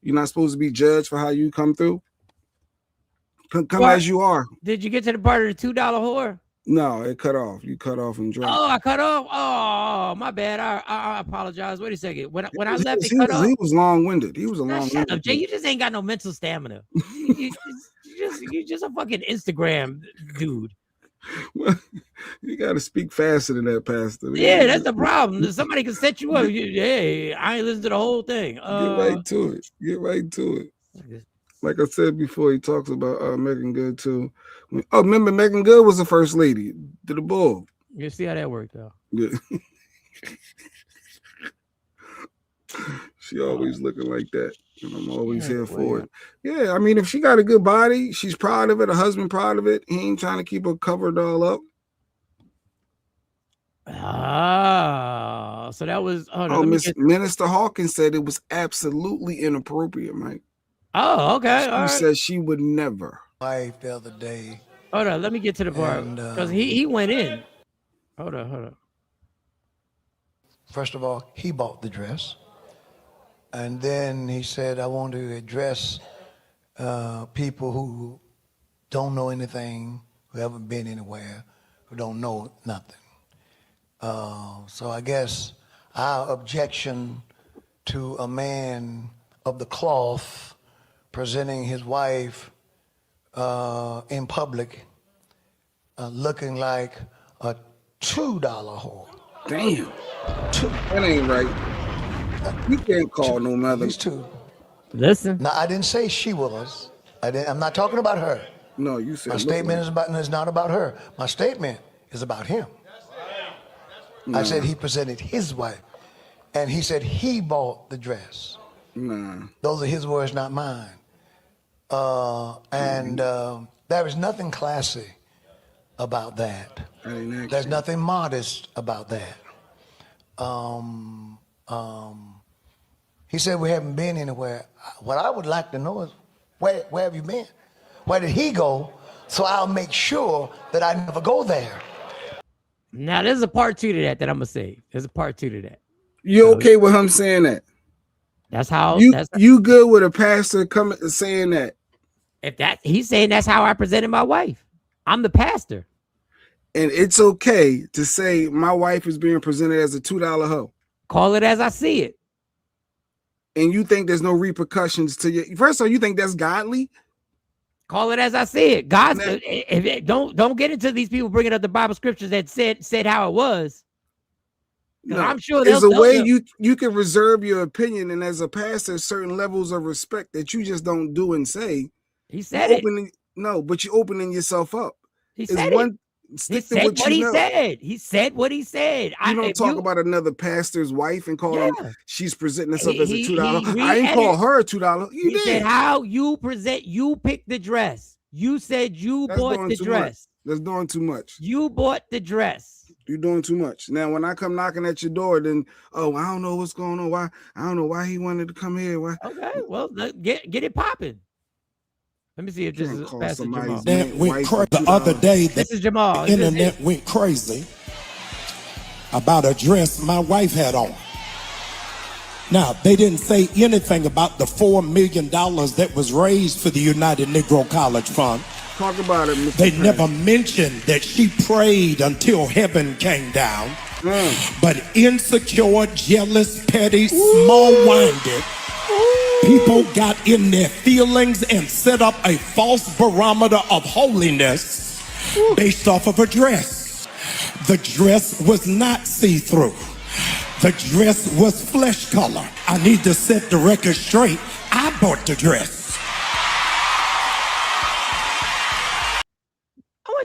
You're not supposed to be judged for how you come through. Come as you are. Did you get to the part of the $2 whore? No, it cut off. You cut off and dropped. Oh, I cut off. Oh, my bad. I apologize. Wait a second. When I left, it cut off. He was long-winded. He was a long-winded. Shut up, Jay. You just ain't got no mental stamina. you just a fucking Instagram dude. Well, you got to speak faster than that, Pastor. Yeah, that's the problem. Somebody can set you up. Hey, I ain't listened to the whole thing. Get right to it. Like I said before, he talks about Megan Good too. Oh, remember Megan Good was the first lady to the bull. You see how that worked out. Yeah. She always looking like that, and I'm always here for it. Yeah, I mean, if she got a good body, she's proud of it. Her husband proud of it. He ain't trying to keep her covered all up. So that was. Minister Hawkins said it was absolutely inappropriate, Mike. Oh, okay. She said she would never. Wife the other day. Hold on, let me get to the part because he went in. Hold on. First of all, he bought the dress, and then he said, "I want to address people who don't know anything, who haven't been anywhere, who don't know nothing." So I guess our objection to a man of the cloth presenting his wife in public looking like a $2 whore. Damn. That ain't right. You can't call no mother. These two. Listen. Now, I didn't say she was. I'm not talking about her. No, you said. My statement is not about her. My statement is about him. Nah. I said he presented his wife, and he said he bought the dress. Nah. Those are his words, not mine. There is nothing classy about that. There's nothing modest about that. He said we haven't been anywhere. What I would like to know is where have you been? Where did he go? So I'll make sure that I never go there. Now there's a part 2 to that I'm gonna say. There's a part 2 to that. You okay with him saying that? That's how you good with a pastor coming saying that? If he's saying that's how I presented my wife. I'm the pastor. And it's okay to say my wife is being presented as a $2 hoe. Call it as I see it. And you think there's no repercussions to you? First of all, you think that's godly? Call it as I see it. God, don't get into these people bringing up the Bible scriptures that said how it was. No, I'm sure there's a way you can reserve your opinion, and as a pastor, certain levels of respect that you just don't do and say. He said it. No, but you're opening yourself up. He said it. He said what he said. He said what he said. You don't talk about another pastor's wife and call him. She's presenting herself as a $2. I ain't call her a $2. You did. Said how you present. You picked the dress. You said you bought the dress. That's doing too much. You bought the dress. You're doing too much. Now, when I come knocking at your door, then I don't know what's going on. Why? I don't know why he wanted to come here. Why? Okay, well, get it popping. Let me see if this is Pastor Jamal. The other day, this is Jamal. The internet went crazy about a dress my wife had on. Now, they didn't say anything about the $4 million that was raised for the United Negro College Fund. Talk about it, Mr. They never mentioned that she prayed until heaven came down. But insecure, jealous, petty, small-minded people got in their feelings and set up a false barometer of holiness based off of a dress. The dress was not see-through. The dress was flesh color. I need to set the record straight. I bought the dress.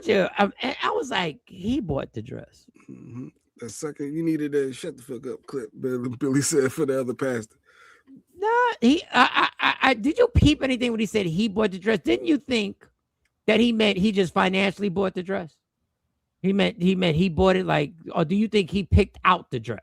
I was like, he bought the dress. Mm-hmm. The second you needed a shut the fuck up clip, Billy said for the other pastor. Nah, did you peep anything when he said he bought the dress? Didn't you think that he meant he just financially bought the dress? He meant he bought it like, or do you think he picked out the dress?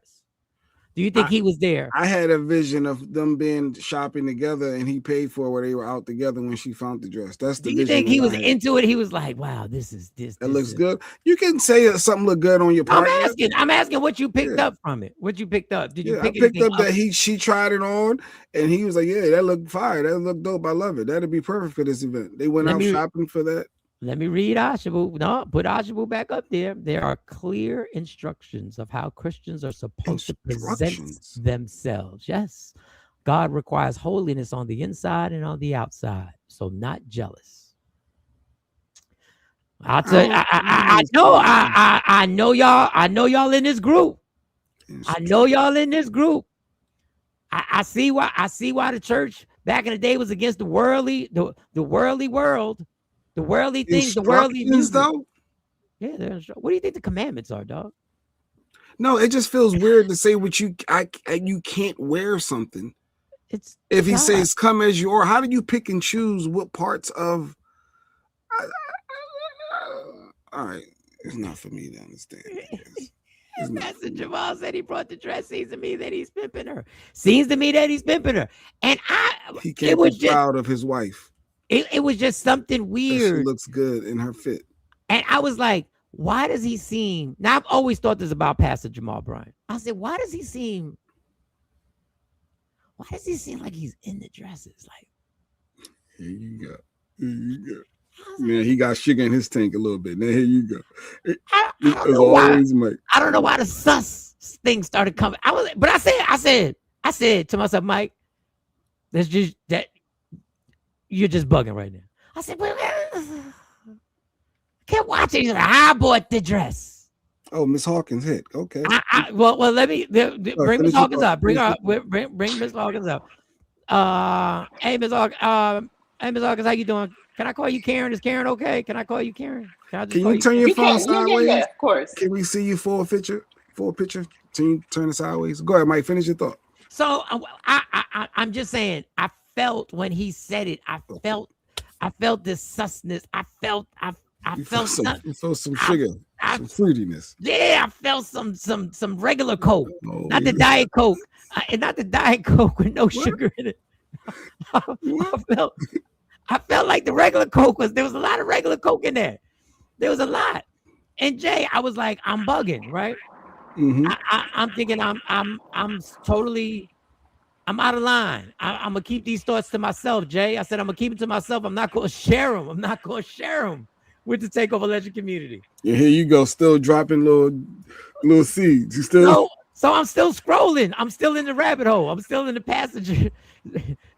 Do you think he was there? I had a vision of them being shopping together, and he paid for it where they were out together when she found the dress. That's the. Do you think he was into it? He was like, "Wow, this looks good." You can say something look good on your part. I'm asking what you picked up from it. What you picked up? Did you pick I picked up that she tried it on, and he was like, "Yeah, that looked fire. That looked dope. I love it. That'd be perfect for this event." They went out shopping for that. Let me read Ashabu. No, put Ashabu back up there. There are clear instructions of how Christians are supposed to present themselves. Yes, God requires holiness on the inside and on the outside. So not jealous. I'll tell you, I know y'all. I know y'all in this group. I know y'all in this group. I see why the church back in the day was against the worldly world. The worldly things, the worldly music. Though? Yeah, what do you think the commandments are, dog? No, it just feels weird to say what you can't wear something. If he says come as you are, how do you pick and choose what parts of? All right, it's not for me to understand. Pastor Jamal said he brought the dress. Seems to me that he's pimping her. Seems to me that he's pimping her. And he can't be proud of his wife. It was just something weird. She looks good in her fit. And I was like, why does he seem? Now I've always thought this about Pastor Jamal Bryant. I said, why does he seem like he's in the dresses? Like, here you go. Here you go. Man, he got sugar in his tank a little bit. Now here you go. I don't know why the sus thing started coming. I said to myself, Mike, that's just that you're just bugging right now. I said, well, I can't watch it. I bought the dress. Oh, Miss Hawkins hit. Okay. Well, let me bring Miss Hawkins up. Bring Miss Hawkins up. Hey, Miss Hawkins, how you doing? Can I call you Karen? Is Karen okay? Can I call you Karen? Can you turn your phone sideways? Yeah, of course. Can we see you for a picture? Can you turn it sideways? Go ahead, Mike. Finish your thought. So I'm just saying. I felt when he said it. I felt this susness. I felt some sugar, some fruitiness. Yeah, I felt some regular Coke, not the Diet Coke, and not the Diet Coke with no sugar in it. I felt like the regular Coke there was a lot of regular Coke in there. There was a lot. And Jay, I was like, I'm bugging, right? Mm-hmm. I'm thinking I'm out of line. I'm gonna keep these thoughts to myself, Jay. I said I'm gonna keep it to myself. I'm not gonna share them. With the Takeover Legend community. Yeah, here you go, still dropping little seeds. You still so I'm still scrolling. I'm still in the rabbit hole. I'm still in the passenger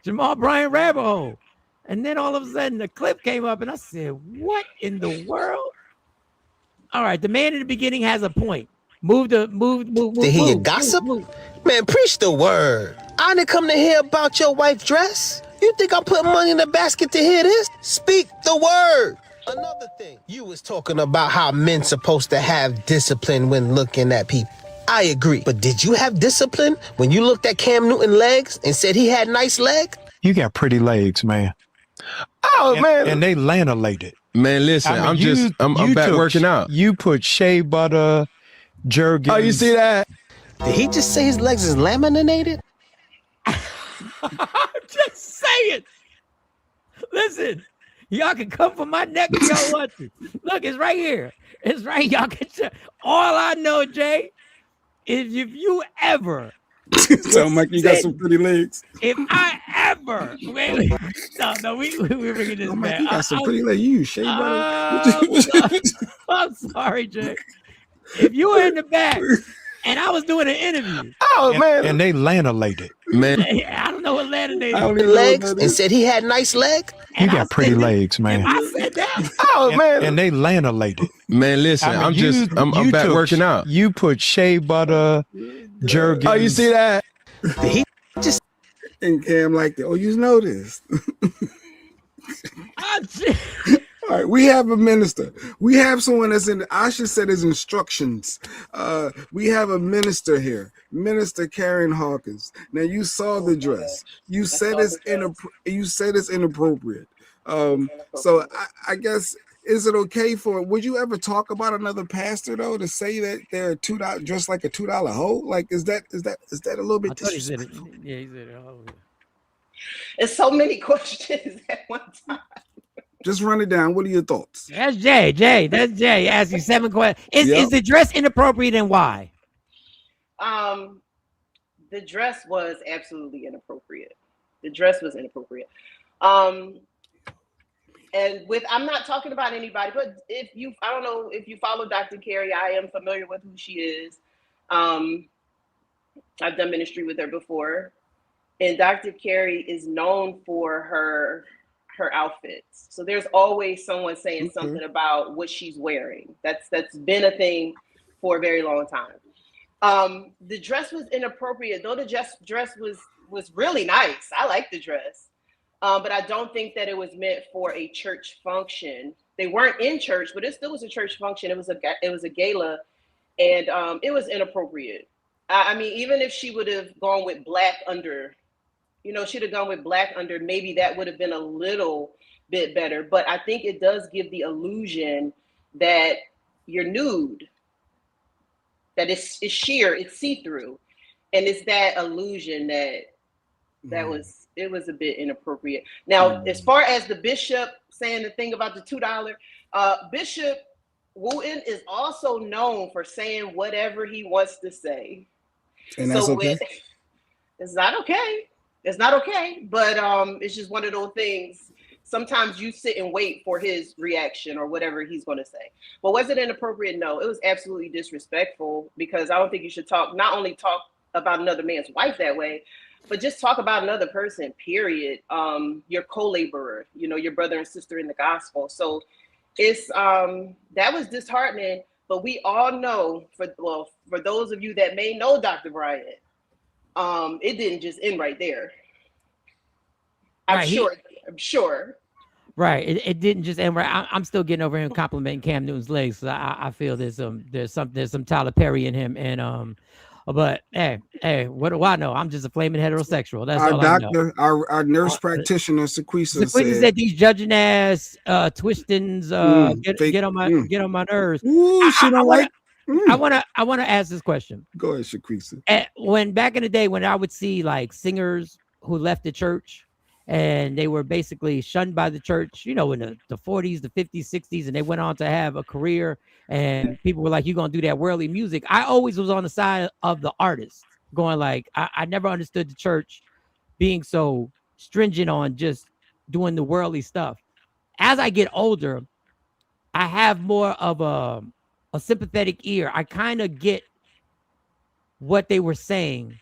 Jamal Bryant rabbit hole. And then all of a sudden the clip came up and I said, what in the world? All right, the man in the beginning has a point. Move. To hear your gossip? Man, preach the word. I didn't come to hear about your wife's dress. You think I'm putting money in the basket to hear this? Speak the word. Another thing, you was talking about how men supposed to have discipline when looking at people. I agree. But did you have discipline when you looked at Cam Newton's legs and said he had nice legs? You got pretty legs, man. Oh, man. And they lanolated. Man, listen, I mean, I'm back working out. You put shea butter, Jergens. Oh, you see that? Did he just say his legs is laminated? I'm just saying. Listen, y'all can come for my neck if y'all want to. Look, it's right here. It's right. Y'all can check. All I know, Jay, is if you ever sound like you got some pretty legs. If I ever we're bringing this back. You got some pretty legs. You use shea butter. I'm sorry, Jay. If you were in the back and I was doing an interview, and they lanolated, man. I don't know what lanolated legs and said he had nice legs. You got pretty legs, man. I said that. And they lanolated. Man, listen, I mean, I'm back working out. You put shea butter, Jergens. Oh, you see that? He just and Cam like that. Oh, you noticed. All right, we have a minister. We have someone that's in. I should say his instructions. We have a minister here, Minister Karen Hawkins. Now you saw the dress. You said it's inappropriate. So I guess. Is it okay would you ever talk about another pastor though to say that they're $2 dressed like a $2 hoe? Like is that a little bit disrespectful? Yeah, he said it. Oh, yeah. It's so many questions at one time. Just run it down. What are your thoughts? That's Jay. That's Jay asking 7 questions. Is the dress inappropriate and why? The dress was absolutely inappropriate. The dress was inappropriate. And I'm not talking about anybody, but I don't know if you follow Dr. Carey, I am familiar with who she is. I've done ministry with her before. And Dr. Carey is known for her outfits. So there's always someone saying something about what she's wearing. That's been a thing for a very long time. The dress was inappropriate, though the dress was really nice. I like the dress. But I don't think that it was meant for a church function. They weren't in church, but it still was a church function. It was a gala, and it was inappropriate. I mean, even if she would have gone with black under, she'd have gone with black under, maybe that would have been a little bit better. But I think it does give the illusion that you're nude. that it's sheer, it's see-through, and it's that illusion that was a bit inappropriate. Now, as far as the bishop saying the thing about the $2, Bishop Wooten is also known for saying whatever he wants to say. And that's okay. It's not okay. It's not okay, but it's just one of those things. Sometimes you sit and wait for his reaction or whatever he's going to say. But was it inappropriate? No, it was absolutely disrespectful, because I don't think you should not only talk about another man's wife that way, but just talk about another person, period. Your co-laborer, your brother and sister in the gospel. So it's that was disheartening. But we all know, for those of you that may know Dr. Bryant, it didn't just end right there. I'm sure. Right. It didn't just end right. I'm still getting over him complimenting Cam Newton's legs. So I feel there's some Tyler Perry in him. And but hey, what do I know? I'm just a flaming heterosexual. That's all I know. Our nurse practitioner, Sequisa said these judging ass twistings get on my nerves. Ooh, she don't like. I want to ask this question. Go ahead, Sequisa. When back in the day, when I would see like singers who left the church and they were basically shunned by the church, in the 40s, the 50s, 60s, and they went on to have a career, and people were like, "You're gonna do that worldly music." I always was on the side of the artist, going like, I never understood the church being so stringent on just doing the worldly stuff. As I get older, I have more of a sympathetic ear. I kind of get what they were saying.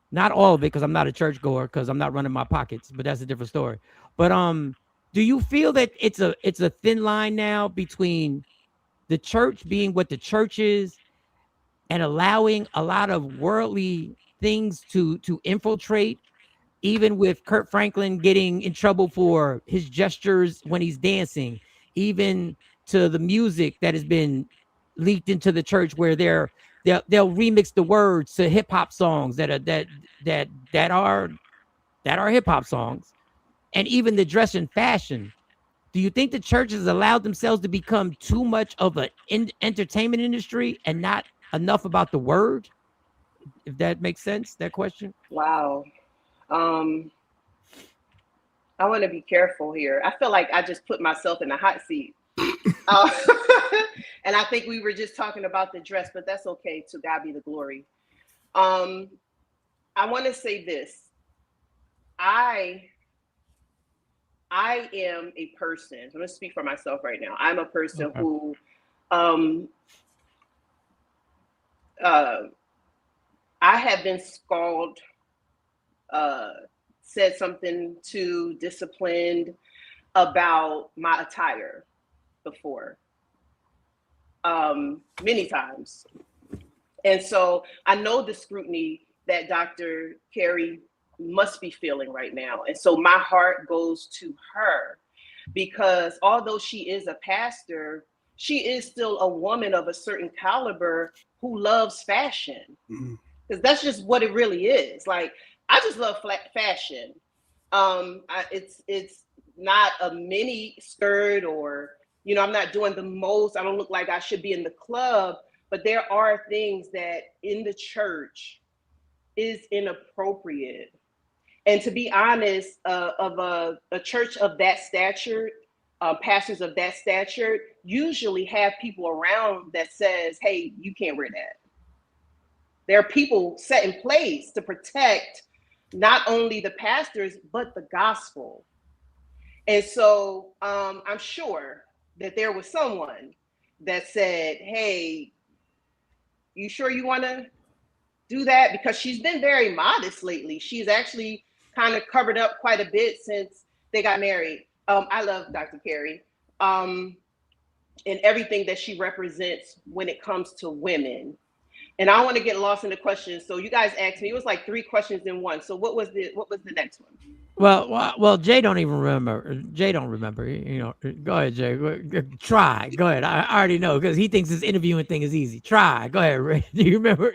Not all of it, because I'm not a churchgoer, because I'm not running my pockets, but that's a different story. But do you feel that it's a thin line now between the church being what the church is and allowing a lot of worldly things to infiltrate, even with Kurt Franklin getting in trouble for his gestures when he's dancing, even to the music that has been leaked into the church, where they'll remix the words to hip hop songs that are hip hop songs, and even the dress and fashion. Do you think the church has allowed themselves to become too much of an entertainment industry and not enough about the word? If that makes sense, that question. Wow. I want to be careful here. I feel like I just put myself in a hot seat. And I think we were just talking about the dress, but that's okay. To God be the glory. I want to say this. I am a person. I'm going to speak for myself right now. I'm a person who I have been scalded, said something too disciplined about my attire before, many times. And so I know the scrutiny that Dr. Carey must be feeling right now. And so my heart goes to her, because although she is a pastor, she is still a woman of a certain caliber who loves fashion. Because that's just what it really is. Like, I just love fashion. It's not a mini skirt, or, I'm not doing the most. I don't look like I should be in the club, but there are things that in the church is inappropriate. And to be honest, of a church of that stature, pastors of that stature usually have people around that says, hey, you can't wear that. There are people set in place to protect not only the pastors, but the gospel. And so I'm sure that there was someone that said, hey, you sure you want to do that? Because she's been very modest lately. She's actually kind of covered up quite a bit since they got married. I love Dr. Carey and everything that she represents when it comes to women. And I don't want to get lost in the questions. So you guys asked me, it was like 3 questions in one. So what was the next one? Well, Jay don't even remember. Jay don't remember. Go ahead, Jay. Try. Go ahead. I already know, because he thinks this interviewing thing is easy. Try. Go ahead, Ray. Do you remember?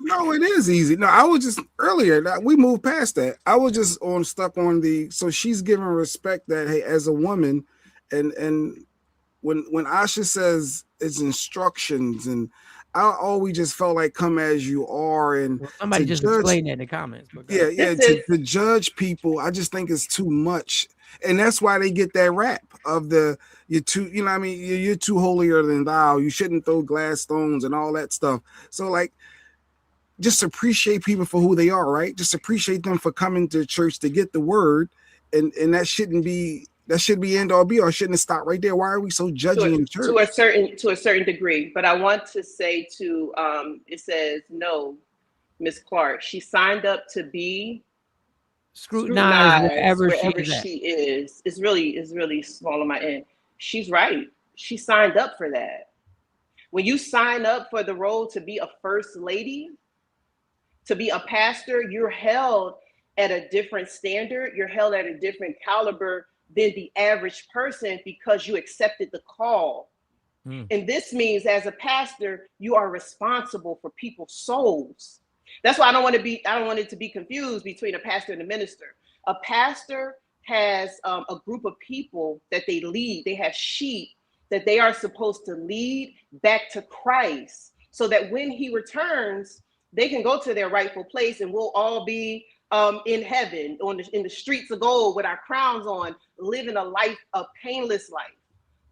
No, it is easy. No, I was just earlier. We moved past that. I was just stuck on the. So she's giving respect that, hey, as a woman, and when Asha says it's instructions, and I always just felt like come as you are, and well, somebody just explained that in the comments. But to judge people, I just think it's too much, and that's why they get that rap of you're too, you know what I mean, you're too holier than thou. You shouldn't throw glass stones and all that stuff. So like, just appreciate people for who they are, right? Just appreciate them for coming to church to get the word, and that shouldn't be. That should be end all be all. Shouldn't it stop right there? Why are we so judging in church? To a certain degree. But I want to say it says no, Miss Clark. She signed up to be scrutinized wherever she is. It's really small on my end. She's right. She signed up for that. When you sign up for the role to be a first lady, to be a pastor, you're held at a different standard. You're held at a different caliber than the average person because you accepted the call. And this means as a pastor, you are responsible for people's souls. That's why I don't want it to be confused between a pastor and a minister. A pastor has a group of people that they lead. They have sheep that they are supposed to lead back to Christ so that when he returns, they can go to their rightful place and we'll all be in heaven, in the streets of gold with our crowns on, living a painless life,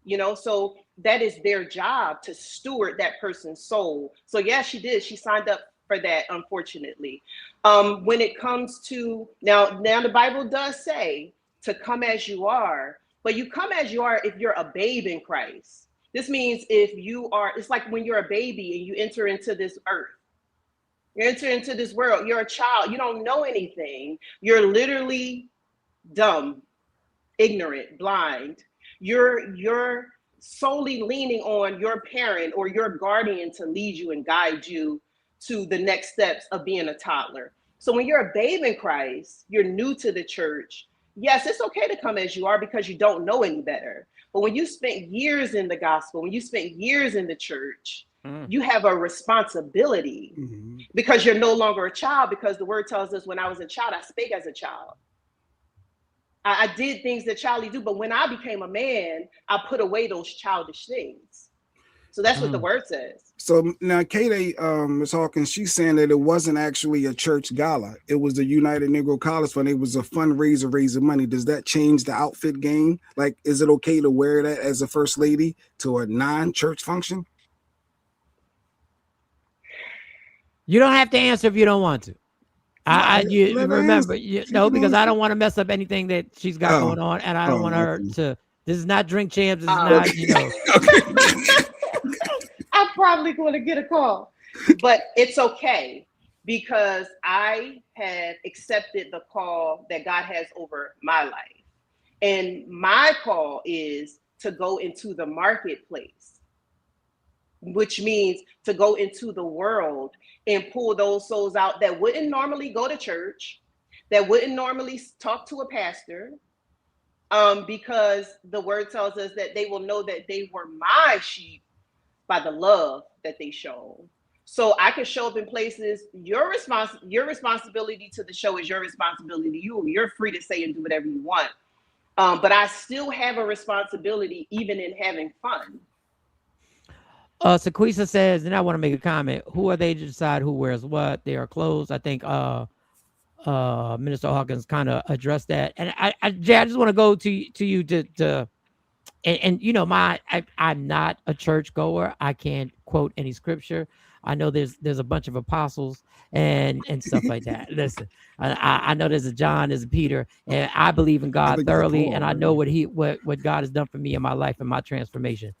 you know. So that is their job, to steward that person's soul. So yeah, she did. She signed up for that, unfortunately. When it comes to now the Bible does say to come as you are, but you come as you are if you're a babe in Christ. This means it's like when you're a baby and you enter into this earth. You enter into this world, you're a child, you don't know anything. You're literally dumb, ignorant, blind. You're solely leaning on your parent or your guardian to lead you and guide you to the next steps of being a toddler. So when you're a babe in Christ, you're new to the church. Yes, it's okay to come as you are because you don't know any better. But when you spent years in the gospel, when you spent years in the church, you have a responsibility because you're no longer a child, because the word tells us when I was a child, I spake as a child. I did things that childly do, but when I became a man, I put away those childish things. So that's what the word says. So now Katie is talking, she's saying that it wasn't actually a church gala. It was the United Negro College Fund. It was a fundraiser raising money. Does that change the outfit game? Like, is it okay to wear that as a first lady to a non-church function? You don't have to answer if you don't want to. Because I don't want to mess up anything that she's got going on, and I don't want her to. This is not Drink Champs. This is not, I'm probably going to get a call, but it's okay because I have accepted the call that God has over my life, and my call is to go into the marketplace, which means to go into the world and pull those souls out that wouldn't normally go to church, that wouldn't normally talk to a pastor, because the word tells us that they will know that they were my sheep by the love that they show. So I can show up in places. Your responsibility to the show is your responsibility to you. You're free to say and do whatever you want. But I still have a responsibility even in having fun. Sequisa says, and I want to make a comment. Who are they to decide who wears what? They are clothes. I think Minister Hawkins kind of addressed that. And Jay, I just want to go to you and you know, I'm not a church goer. I can't quote any scripture. I know there's a bunch of apostles and stuff like that. Listen, I know there's a John, there's a Peter, and I believe in God thoroughly, and I know what God has done for me in my life and my transformation.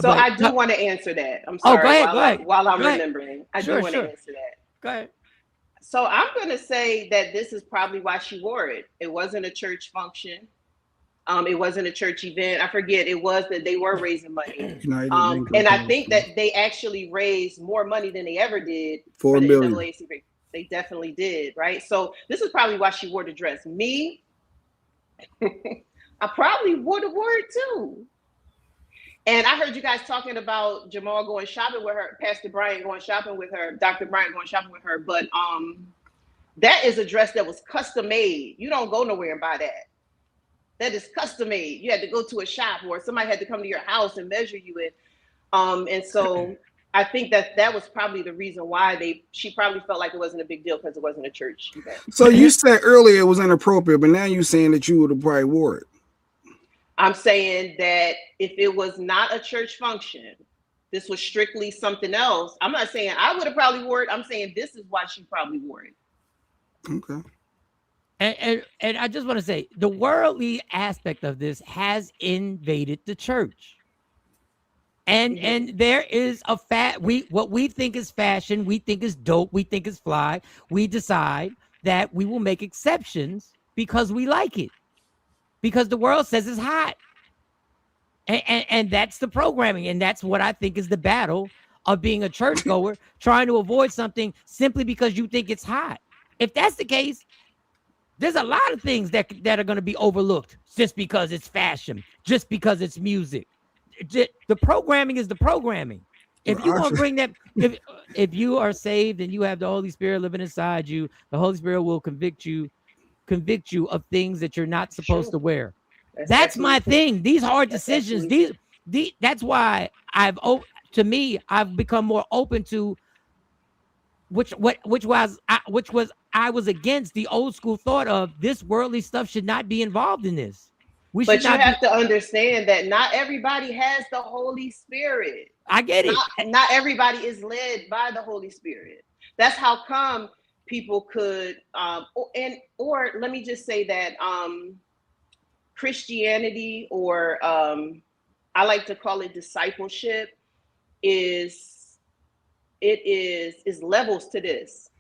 So I do want to answer that. I'm sorry. Go ahead. While I'm remembering, I do want to answer that. Go ahead. So I'm going to say that this is probably why she wore it. It wasn't a church function. It wasn't a church event. I forget. It was that they were raising money. And I think that they actually raised more money than they ever did for the NAACP. They definitely did, right? So this is probably why she wore the dress. Me, I probably would have wore it too. And I heard you guys talking about Jamal going shopping with her, Pastor Bryant going shopping with her, Dr. Bryant going shopping with her. But that is a dress that was custom made. You don't go nowhere and buy that. That is custom made. You had to go to a shop or somebody had to come to your house and measure you in. And so I think that was probably the reason why she probably felt like it wasn't a big deal because it wasn't a church event. So you said earlier it was inappropriate, but now you're saying that you would have probably wore it. I'm saying that if it was not a church function, this was strictly something else. I'm not saying I would have probably wore it. I'm saying this is why she probably wore it. Okay. And I just want to say the worldly aspect of this has invaded the church. And there is a what we think is fashion, we think is dope, we think is fly. We decide that we will make exceptions because we like it, because the world says it's hot. And that's the programming. And that's what I think is the battle of being a churchgoer, trying to avoid something simply because you think it's hot. If that's the case, there's a lot of things that are going to be overlooked just because it's fashion, just because it's music. The programming is the programming. If you want to bring that, if you are saved and you have the Holy Spirit living inside you, the Holy Spirit will convict you of things that you're not supposed to wear. That's my thing. These hard decisions. That's why I've become more open to I was against the old school thought of this worldly stuff should not be involved in this. But you have to understand that not everybody has the Holy Spirit. I get it. Not everybody is led by the Holy Spirit. That's how come people could, or let me just say that Christianity, or I like to call it discipleship, is levels to this.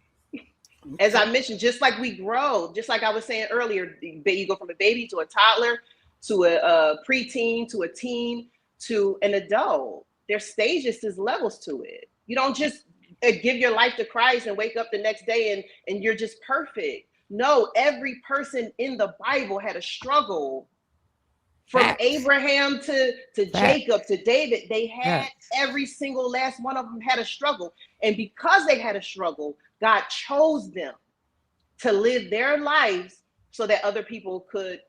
As I mentioned, just like we grow, just like I was saying earlier, you go from a baby to a toddler, to a preteen, to a teen, to an adult. There's stages, there's levels to it. You don't just give your life to Christ and wake up the next day and you're just perfect. No, every person in the Bible had a struggle. From Abraham to Jacob to David, they had every single last one of them had a struggle. And because they had a struggle, God chose them to live their lives so that other people could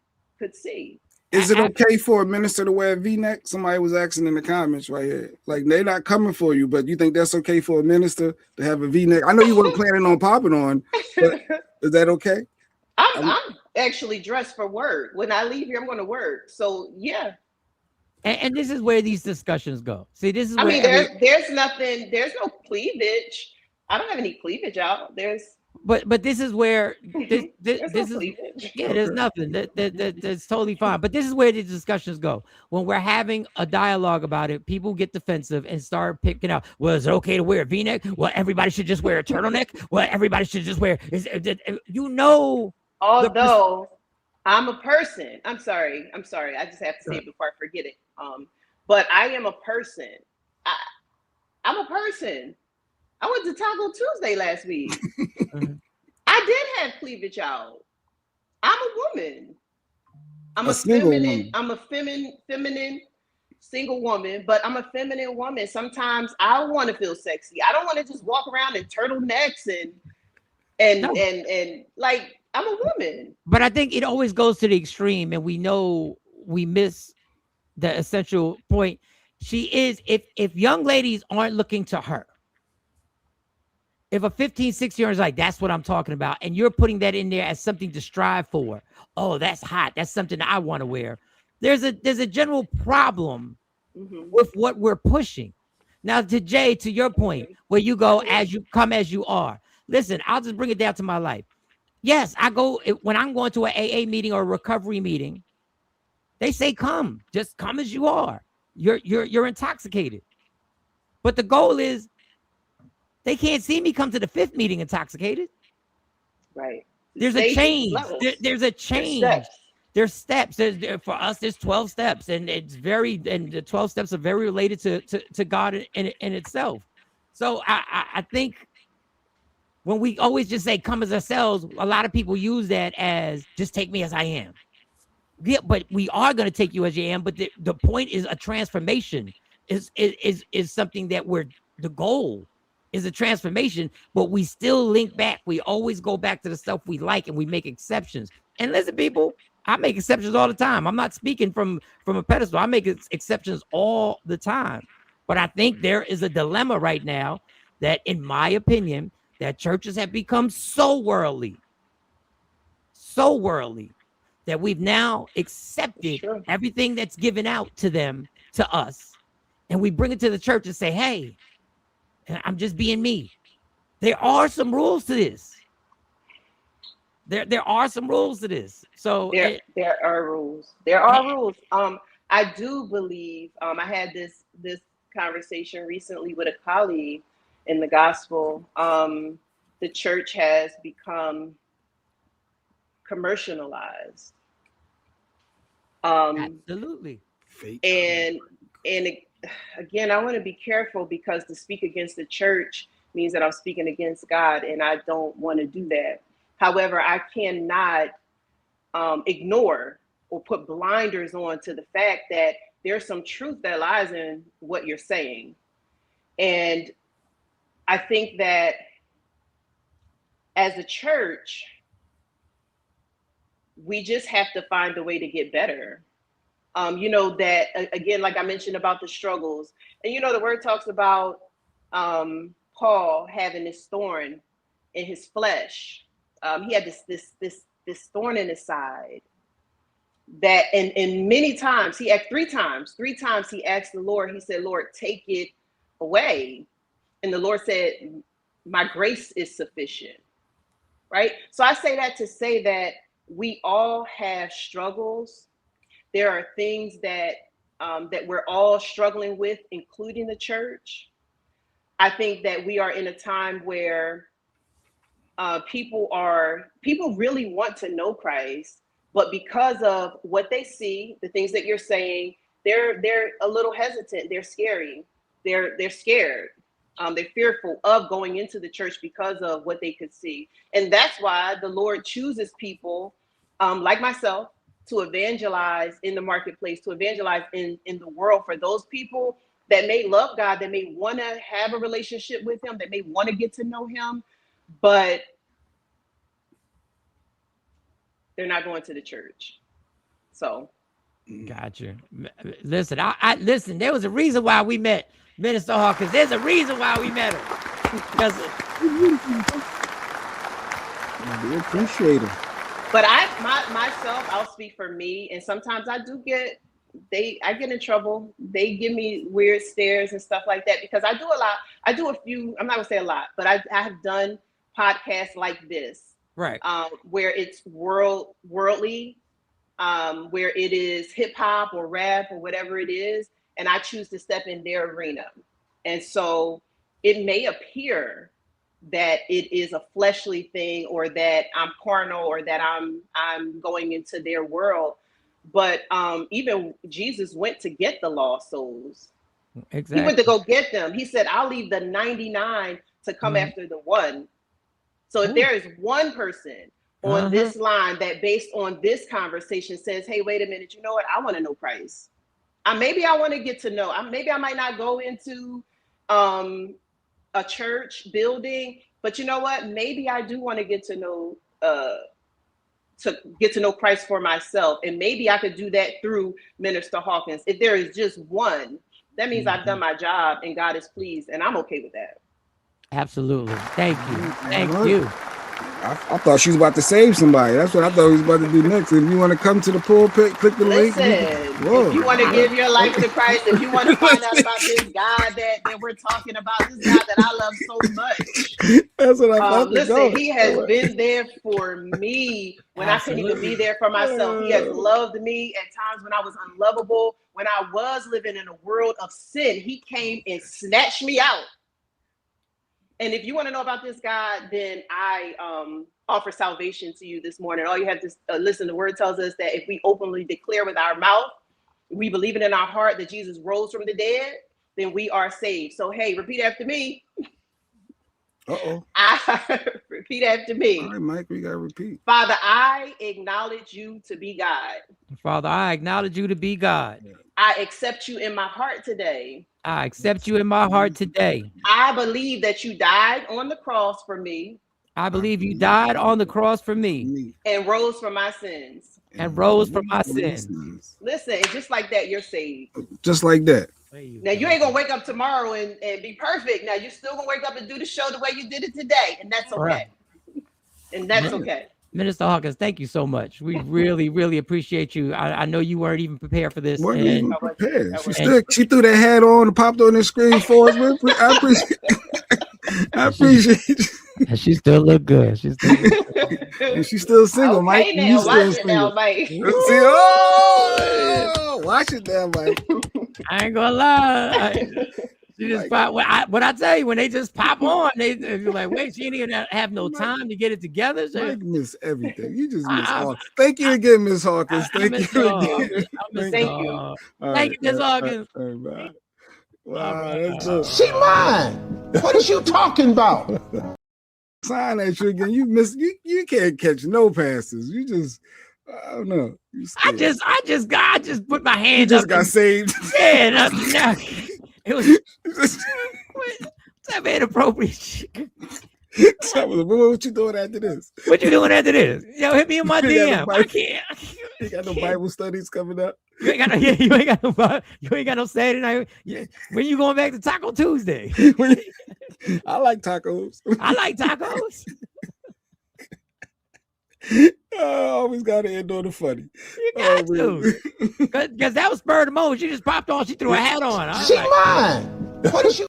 see. Is it okay for a minister to wear a V-neck? Somebody was asking in the comments right here. Like, they're not coming for you, but you think that's okay for a minister to have a V-neck? I know you weren't planning on popping on, but is that okay? I'm actually dressed for work. When I leave here, I'm going to work. So, yeah. And this is where these discussions go. See, this is where there's no cleavage. I don't have any cleavage out. But this is where this is there's nothing that's totally fine. But this is where the discussions go. When we're having a dialogue about it, people get defensive and start picking out. Well, is it okay to wear a V-neck? Well, everybody should just wear a turtleneck. Well, everybody should just wear. Although I'm a person. I'm sorry. I just have to say it before I forget it. But I am a person. I'm a person. I went to Taco Tuesday last week. I did have cleavage out. I'm a woman. I'm a feminine single woman, but I'm a feminine woman. Sometimes I want to feel sexy. I don't want to just walk around in turtlenecks and like, I'm a woman. But I think it always goes to the extreme, and we know we miss the essential point. She is, if young ladies aren't looking to her, if a 15, 16-year-old is like, that's what I'm talking about, and you're putting that in there as something to strive for, oh, that's hot, that's something I want to wear. There's a general problem with what we're pushing. Now, to your point, where you go as you come as you are. Listen, I'll just bring it down to my life. Yes, when I'm going to an AA meeting or a recovery meeting, they say just come as you are. You're intoxicated. But the goal is they can't see me come to the 5th meeting intoxicated. Right. There's a change. There's a change. There's steps. For us, there's 12 steps, and the 12 steps are very related to God in itself. So I think when we always just say come as ourselves, a lot of people use that as just take me as I am. Yeah, but we are going to take you as you am. But the point is a transformation is something that the goal is a transformation, but we still link back. We always go back to the stuff we like, and we make exceptions. And listen, people, I make exceptions all the time. I'm not speaking from a pedestal. I make exceptions all the time. But I think there is a dilemma right now that, in my opinion, that churches have become so worldly that we've now accepted everything that's given out to them, to us, and we bring it to the church and say, hey, I'm just being me. There are some rules to this. There are some rules to this. So there are rules. There are rules. I do believe I had this conversation recently with a colleague in the gospel. The church has become commercialized. Absolutely. And again, I want to be careful, because to speak against the church means that I'm speaking against God, and I don't want to do that. However, I cannot ignore or put blinders on to the fact that there's some truth that lies in what you're saying. And I think that as a church, we just have to find a way to get better. That, again, like I mentioned about the struggles, and the word talks about Paul having this thorn in his flesh. He had this thorn in his side that, and many times he asked three times he asked the Lord. He said, Lord, take it away. And the Lord said, my grace is sufficient. Right? So I say that to say that we all have struggles. There are things that we're all struggling with, including the church. I think that we are in a time where people really want to know Christ, but because of what they see, the things that you're saying, they're a little hesitant. They're scary. They're scared. They're fearful of going into the church because of what they could see. And that's why the Lord chooses people like myself to evangelize in the marketplace, to evangelize in the world for those people that may love God, that may want to have a relationship with him, that may want to get to know him, but they're not going to the church. So. Gotcha. Listen, I listen, there was a reason why we met Minister Hawkins. There's a reason why we met her. Because we appreciate her. But myself, I'll speak for me, and sometimes I get in trouble. They give me weird stares and stuff like that, because I do a lot. I do a few, I'm not gonna say a lot, but I have done podcasts like this. Right. Where it's worldly, where it is hip hop or rap or whatever it is, and I choose to step in their arena. And so it may appear that it is a fleshly thing, or that I'm carnal, or that I'm going into their world. But even Jesus went to get the lost souls. Exactly. He went to go get them. He said, I'll leave the 99 to come after the one. So if there is one person on this line that, based on this conversation, says, hey, wait a minute, you know what? I want to know Christ. Maybe I want to get to know. Maybe I might not go into a church building, but you know what? Maybe I do want to get to know Christ for myself, and maybe I could do that through Minister Hawkins. If there is just one, that means I've done my job and God is pleased, and I'm okay with that. Absolutely. Thank you. Thank you. I thought she was about to save somebody. That's what I thought he was about to do next. If you want to come to the pulpit, click the link. If you want to give your life to Christ, if you want to find out about this God that we're talking about, this God that I love so much. That's what I thought. Listen, he has been there for me when I couldn't even be there for myself. He has loved me at times when I was unlovable, when I was living in a world of sin. He came and snatched me out. And if you want to know about this God, then I offer salvation to you this morning. All you have to listen. The word tells us that if we openly declare with our mouth, we believe it in our heart that Jesus rose from the dead, then we are saved. So, hey, repeat after me. Repeat after me. All right, Mike, we got to repeat. Father, I acknowledge you to be God. Father, I acknowledge you to be God. I accept you in my heart today. I accept you in my heart today. I believe that you died on the cross for me. I believe you died on the cross for me. And rose from my sins. And rose from my sins. Listen, just like that, you're saved. Just like that. Now you ain't gonna wake up tomorrow and be perfect. Now you're still gonna wake up and do the show the way you did it today, and that's okay. Right. And that's okay. Minister Hawkins, thank you so much. We really, really appreciate you. I know you weren't even prepared for this. Wasn't even prepared. She threw that hat on and popped on the screen for us. I appreciate you. And she still look good. She's still and she's still single, Okay, Mike. now, You watch still it single. now, Mike. See, oh, watch it now, Mike. I ain't gonna lie. She just pop. What I tell you, when they just pop on, you're like, wait, she ain't even have no time to get it together. Mike miss everything. You just miss all. Thank you again, Miss Hawkins. Thank you again. Thank you. Thank you, Miss Hawkins. Wow, that's good. She mine. What is you talking about? Sign at you again. You miss. You can't catch no passes. You just. I don't know. I just put my hand. You just up got saved. Yeah, no, it was. That made appropriate shit. What you doing after this? What you doing after this? Yo, hit me in my DM. I can't. You got no Bible studies coming up. You ain't got no. Yeah, you ain't got no Saturday night. When you going back to Taco Tuesday? I like tacos. I like tacos. Always got to end on the funny. You got to. Because that was spur of the moment. She just popped on. She threw a hat on. She mine. What is you?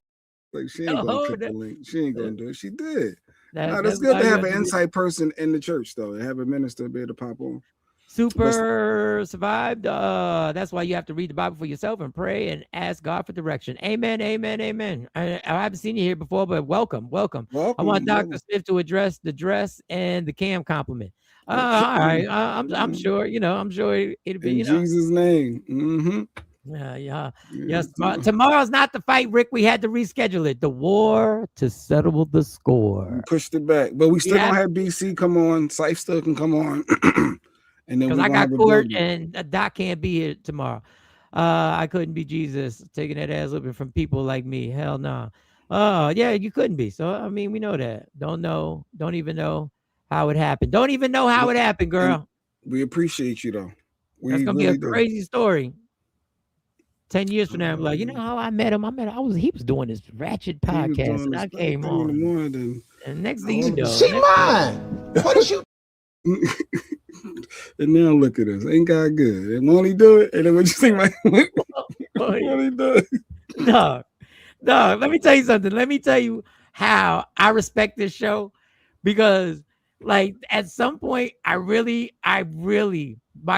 Like she ain't gonna click the link. She ain't gonna do it. She did. That's good to have an inside person in the church, though, and have a minister be able to pop on. Super survived. That's why you have to read the Bible for yourself and pray and ask God for direction. Amen. Amen. Amen. I haven't seen you here before, but welcome. I want Dr. Smith to address the dress and the cam compliment. All right. I'm sure. I'm sure it'll be in Jesus' name. Mm-hmm. Yes. Tomorrow's not the fight, Rick. We had to reschedule it. The war to settle the score. We pushed it back, but we still don't have BC come on. Syfe still can come on. And then because I got court and Doc can't be here tomorrow. I couldn't be Jesus taking that ass whipping from people like me. Hell no. Yeah, you couldn't be. So I mean, we know that. Don't even know how it happened. Don't even know how it happened, girl. We appreciate you though. That's gonna be a crazy story. 10 years from now, I'm like, you know how I met him? He was doing this ratchet podcast, and I came on. In the morning, and next thing you know, she mine. What is you? And now look at us. Ain't God good? And won't he do it? And then what you think, Mike? Won't he do it? No. Let me tell you something. Let me tell you how I respect this show, because like at some point, I really, my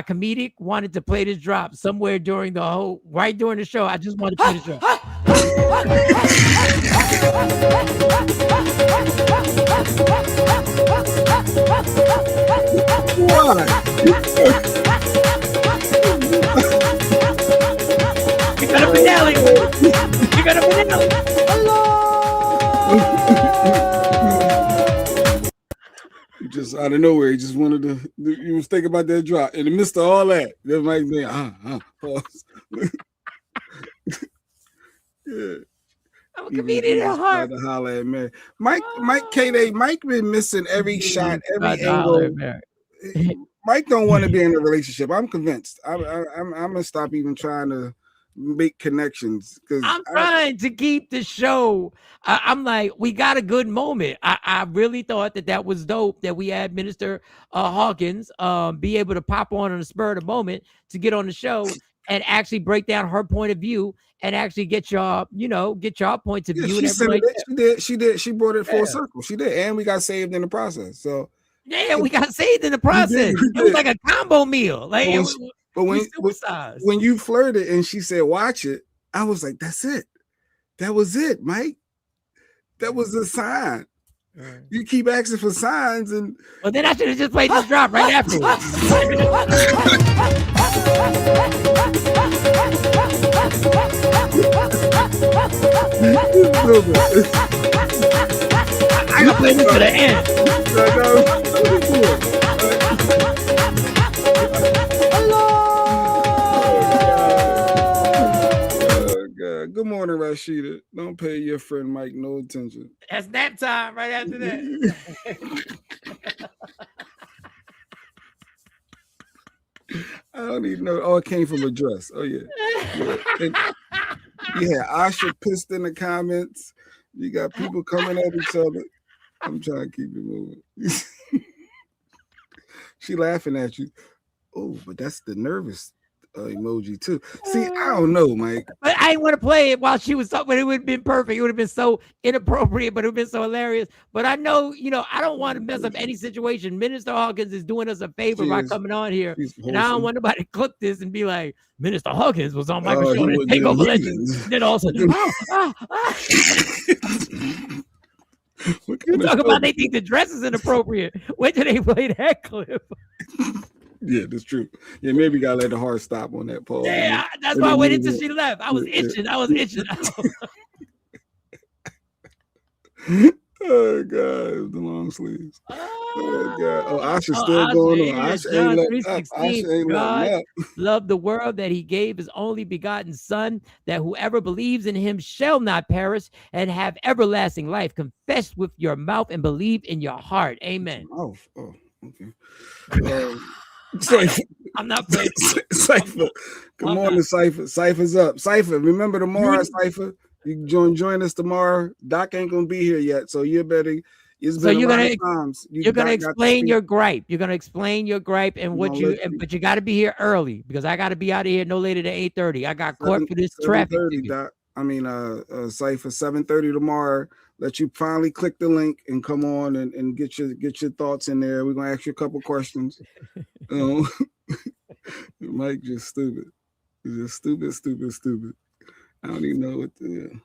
comedic wanted to play this drop somewhere during the show. I just wanted to play the show. What? We got a finale. Just out of nowhere, he just wanted to. You was thinking about that drop in the midst of all that. That might be pause. Yeah. I'm a comedian at heart. To holler at man. Mike K-Day, Mike been missing every shot, every angle. Mike don't want to be in a relationship. I'm convinced. I'm gonna stop even trying to make connections because I'm trying to keep the show. I'm like, we got a good moment. I really thought that was dope that we had Minister Hawkins be able to pop on the spur of the moment to get on the show and actually break down her point of view and actually get y'all points of view. She did. She brought it full circle. She did, and we got saved in the process. So yeah, we got saved in the process. It was like a combo meal. Like but when you flirted and she said, "Watch it," I was like, "That's it. That was it, Mike. That was the sign." Right. You keep asking for signs, and well, then I should have just played this drop right afterwards. I gotta play this to the end. Good morning, Rashida. Don't pay your friend Mike no attention. That's nap time right after that. I don't even know. Oh, it came from a dress. Oh, yeah. Yeah, Asha pissed in the comments. You got people coming at each other. I'm trying to keep it moving. She laughing at you. Oh, but that's the nervous emoji too. See, I don't know, Mike. But I didn't want to play it while she was talking, but it would have been perfect. It would have been so inappropriate, but it would have been so hilarious. But I know, I don't want to mess up any situation. Minister Hawkins is doing us a favor by coming on here. And I don't want nobody to clip this and be like, Minister Hawkins was on Michael Sean and Takeover Legends. Then also, you talk about they think the dress is inappropriate. When did they play that clip? Yeah, that's true. Yeah, maybe gotta let the heart stop on that pause. Yeah, that's why I waited until she left. I was itching. Oh God, the long sleeves. Oh God. Oh, Asha's still going on. Asha ain't letting up. Asha ain't letting up. Loved the world that he gave his only begotten son, that whoever believes in him shall not perish and have everlasting life. Confess with your mouth and believe in your heart. Amen. Oh, okay. I'm not playing. Cypher. Come on, the Cypher. Cypher's up. Cypher, remember tomorrow, Cypher. You can join us tomorrow. Doc ain't gonna be here yet, so you better. So you're gonna explain your gripe. You're gonna explain your gripe and what but you got to be here early because I got to be out of here no later than 8:30. I got court for this traffic. Cypher 7:30 tomorrow. Let you finally click the link and come on and get your thoughts in there. We're gonna ask you a couple questions. Mike just stupid. He's just stupid. I don't even know what to.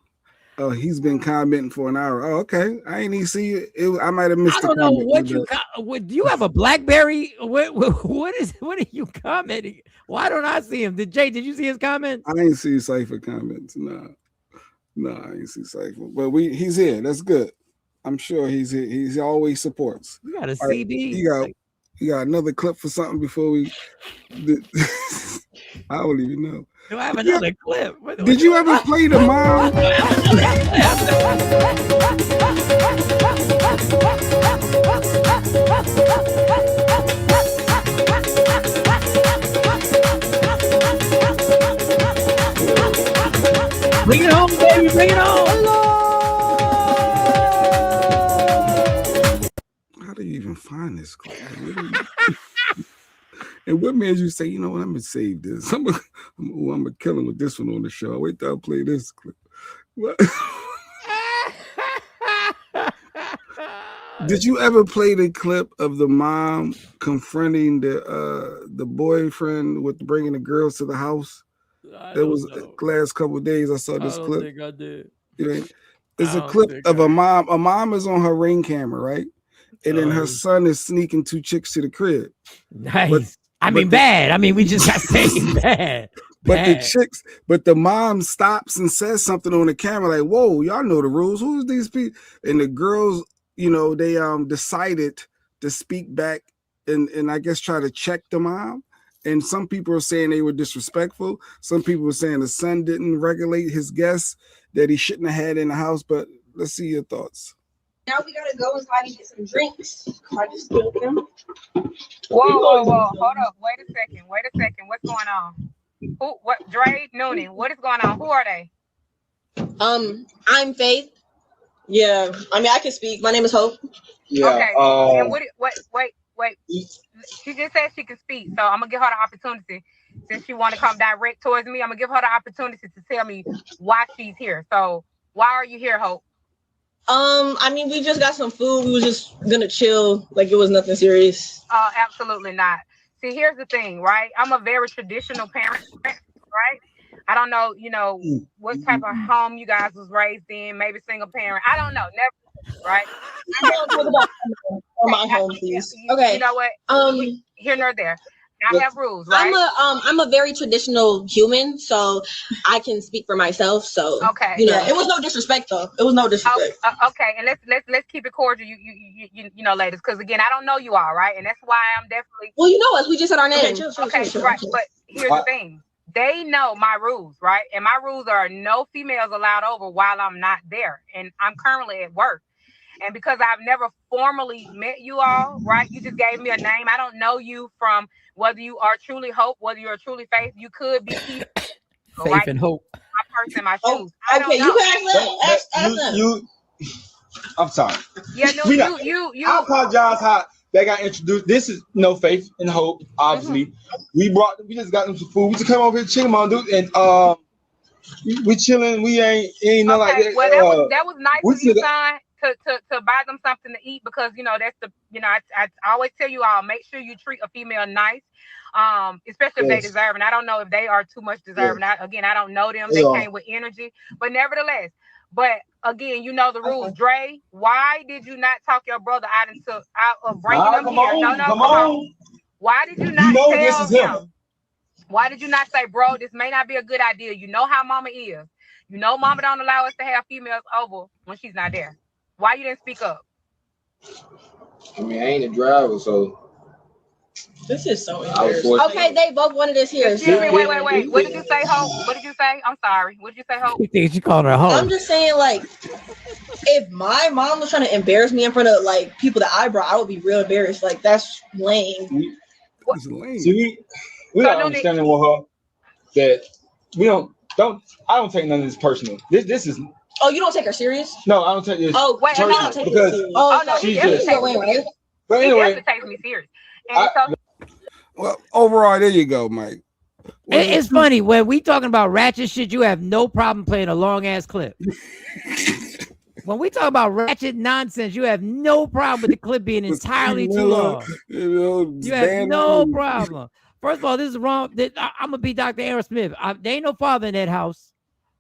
Oh, he's been commenting for an hour. Oh, okay. I ain't even see it. I might have missed. I don't know what do you have a BlackBerry? What are you commenting? Why don't I see him? Did you see his comment? I ain't see Cypher comments. No, I ain't see Cypher. But he's here. That's good. I'm sure he's here. He always supports. You got a CD. Right, you got another clip for something before we. I don't even know. Do I have another clip? Did you ever play the mom? Bring it home, baby. Bring it home. How do you even find this clip? And what made you say, you know what, I'm gonna save this. I'm gonna kill him with this one on the show. Wait till I play this clip. What? Did you ever play the clip of the mom confronting the boyfriend with bringing the girls to the house? That was the last couple of days I saw this clip. I think I did. It's a clip of a mom. A mom is on her Ring camera, right? And then her son is sneaking two chicks to the crib. Nice. Bad. We just got saying bad. But the mom stops and says something on the camera like, whoa, y'all know the rules. Who's these people? And the girls, they decided to speak back and I guess try to check the mom. And some people are saying they were disrespectful. Some people were saying the son didn't regulate his guests that he shouldn't have had in the house. But let's see your thoughts. Now we gotta go inside and get some drinks. I just spilled them. Whoa. Hold up. Wait a second. What's going on? What? Dre, Noonan. What is going on? Who are they? I'm Faith. Yeah. I can speak. My name is Hope. Yeah. Okay. And wait. She just said she can speak. So I'm gonna give her the opportunity. Since she want to come direct towards me, I'm gonna give her the opportunity to tell me why she's here. So why are you here, Hope? We just got some food. We were just gonna chill, like it was nothing serious. Absolutely not. See, here's the thing, right? I'm a very traditional parent, right? I don't know, what type of home you guys was raised in, maybe single parent. I don't know, never, right? I don't talk about my home, please. Okay. You know what? Here nor there. I have rules, right? I'm a very traditional human, so I can speak for myself. So okay, it was no disrespect though. It was no disrespect. Okay, and let's keep it cordial, you ladies, because again, I don't know you all, right? And that's why I'm definitely. Well, you know us. We just said our name. Okay, right. But here's the thing: they know my rules, right? And my rules are no females allowed over while I'm not there, and I'm currently at work. And because I've never formally met you all, right? You just gave me a name. I don't know you from whether you are truly Hope, whether you're truly Faith. You could be Faith and Hope. my purse and my shoes. I don't Okay, know. you can ask them. I'm sorry. Yeah, no, you. I apologize how they got introduced. This is No Faith and Hope, obviously. We just got them some food. We just come over here chilling, man, dude, and we chilling. We ain't nothing like that. Well, that was nice of you, son, to buy them something to eat, because that's the I always tell you all, make sure you treat a female nice, especially if they deserve. And I don't know if they are too much deserving. I don't know them. They came with energy, but nevertheless. But again, you know the rules. Dre, why did you not talk your brother out of bringing him here? Come on. Why did you not tell him? Why did you not say, bro, this may not be a good idea? You know how mama is. You know mama don't allow us to have females over when she's not there. Why you didn't speak up? I mean, I ain't a driver, so. This is so embarrassing. Okay, they both wanted this here. Excuse me, wait. What did you say, Hope? What did you say? I'm sorry. What did you say, Hope? You think she called her a hoe? I'm just saying, like, if my mom was trying to embarrass me in front of like people that I brought, I would be real embarrassed. Like, that's lame. That's lame. See, we don't understand with her that we don't. I don't take none of this personal. This is. Oh, you don't take her serious? No, I don't take this. Oh, wait, personal don't take because serious. Oh no, she's he just. right? But He anyway, definitely takes me serious. And so. Well, overall, there you go, Mike. It's funny when we talking about ratchet shit. You have no problem playing a long ass clip. When we talk about ratchet nonsense, you have no problem with the clip being entirely too long. You have no problem. First of all, this is wrong. I'm gonna be Dr. Aaron Smith. There ain't no father in that house,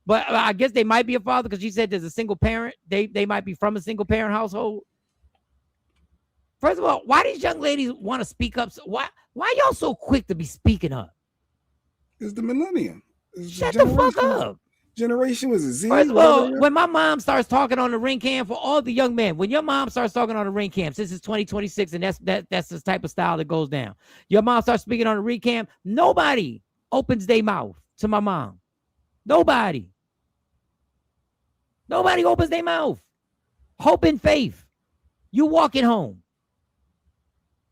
but I guess they might be a father because she said there's a single parent. They might be from a single parent household. First of all, why these young ladies want to speak up? Why y'all so quick to be speaking up? It's the millennium. Shut the fuck up. Generation was a Z. First of all, when my mom starts talking on the ring cam, for all the young men, when your mom starts talking on the ring cam, since it's 2026 and that's the type of style that goes down. Your mom starts speaking on the ring cam, nobody opens their mouth to my mom. Nobody opens their mouth. Hope and faith. You walking home.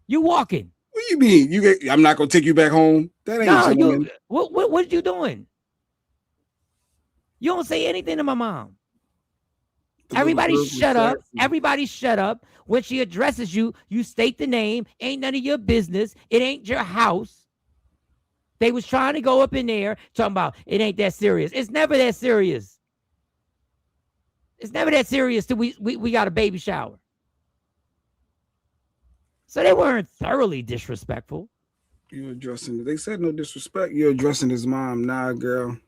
You walking. What do you mean? I'm not gonna take you back home. That ain't what you doing? You don't say anything to my mom. Everybody shut up. Everybody shut up. When she addresses you, you state the name. Ain't none of your business. It ain't your house. They was trying to go up in there talking about it ain't that serious. It's never that serious. It's never that serious till we got a baby shower. So they weren't thoroughly disrespectful. You're addressing. They said no disrespect. You're addressing his mom. Nah, girl.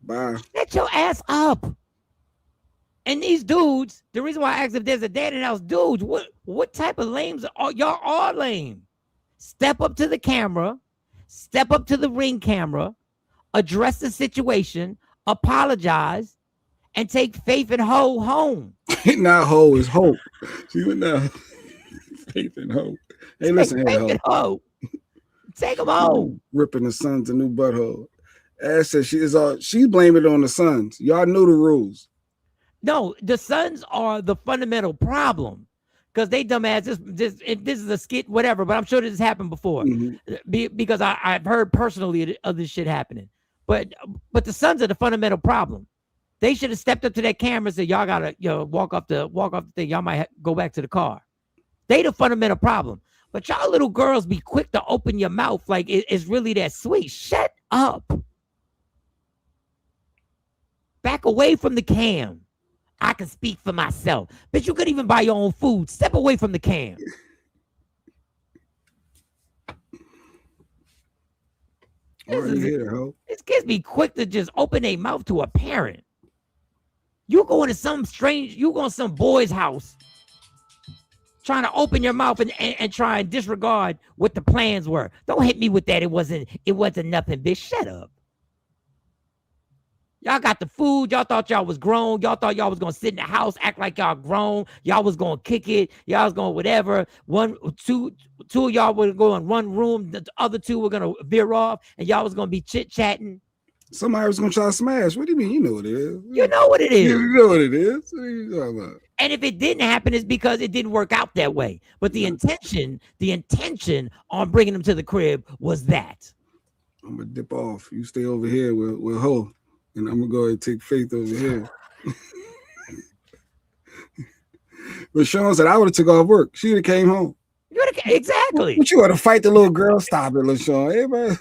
Bye. Get your ass up. And these dudes, the reason why I asked if there's a dad in the house, dudes, what type of lames are y'all? Are lame. Step up to the camera, step up to the ring camera, address the situation, apologize, and take Faith and Ho home. Not Ho, is Hope. See what now? Faith and Hope. Hey, listen here, Ho. Take them home. Ripping the Suns a new butthole. Ash said she's blaming it on the Suns. Y'all knew the rules. No, the Suns are the fundamental problem because they dumbass. This is a skit, whatever. But I'm sure this has happened before because I've heard personally of this shit happening. But the Suns are the fundamental problem. They should have stepped up to that camera and said, "Y'all gotta walk off the thing. Y'all might go back to the car." They the fundamental problem. But y'all little girls be quick to open your mouth like it's really that sweet. Shut up. Back away from the cam. I can speak for myself. But you could even buy your own food. Step away from the cam. These kids be quick to just open their mouth to a parent. You go into some boy's house trying to open your mouth and try and disregard what the plans were. Don't hit me with that. It wasn't nothing, bitch. Shut up. Y'all got the food. Y'all thought y'all was grown. Y'all thought y'all was going to sit in the house, act like y'all grown. Y'all was going to kick it. Y'all was going whatever. Two of y'all were going in one room. The other two were going to veer off, and y'all was going to be chit-chatting. Somebody was going to try to smash. What do you mean? You know what it is. You know what it is. You know what it is. What are you talking about? And if it didn't happen, it's because it didn't work out that way. But the intention on bringing them to the crib was that. I'm going to dip off. You stay over here with Ho. and I'm gonna go ahead and take Faith over here. But Sean said I would have took off work. She would have came home. Exactly. But you want to fight the little girl? Stop it, LaShawn. Hey, man.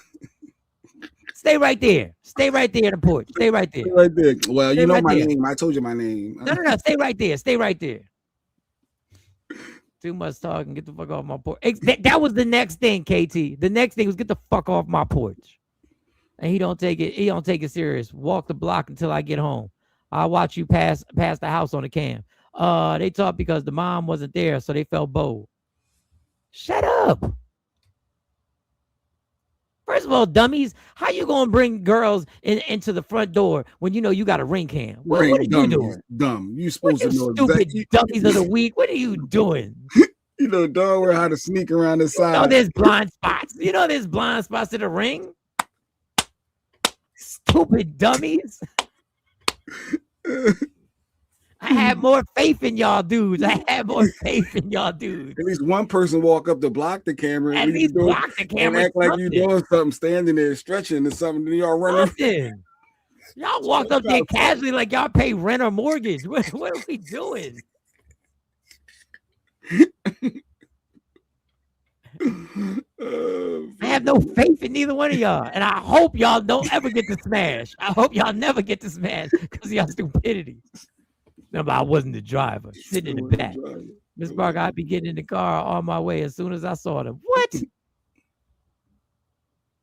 Stay right there. Stay right there on the porch. Stay right there. Stay right there. Well, Stay you know right my there. name. I told you my name. No. Stay right there. Stay right there. Too much talking. Get the fuck off my porch. That was the next thing, KT. The next thing was get the fuck off my porch. And he don't take it serious. Walk the block until I get home. I'll watch you pass the house on the cam. They talked because the mom wasn't there, so they felt bold. Shut up. First of all, dummies, how you gonna bring girls into the front door when you know you got a ring cam? What are you doing? Dumb. You supposed to know stupid exactly. Dummies of the week. What are you doing? You know darn well how to sneak around the side. You know there's blind spots. You know there's blind spots to the ring. Stupid dummies. I have more faith in y'all dudes. I have more faith in y'all dudes. At least one person walk up to block the camera. At least block the camera. And act like you doing something, standing there stretching or something. Then y'all running. Y'all walked up there casually like y'all pay rent or mortgage. What are we doing? I have no faith in neither one of y'all. And I hope y'all don't ever get to smash. I hope y'all never get to smash because of y'all stupidity. No, but I wasn't the driver, sitting in the back. Miss Barker, I'd be getting in the car on my way as soon as I saw them. What?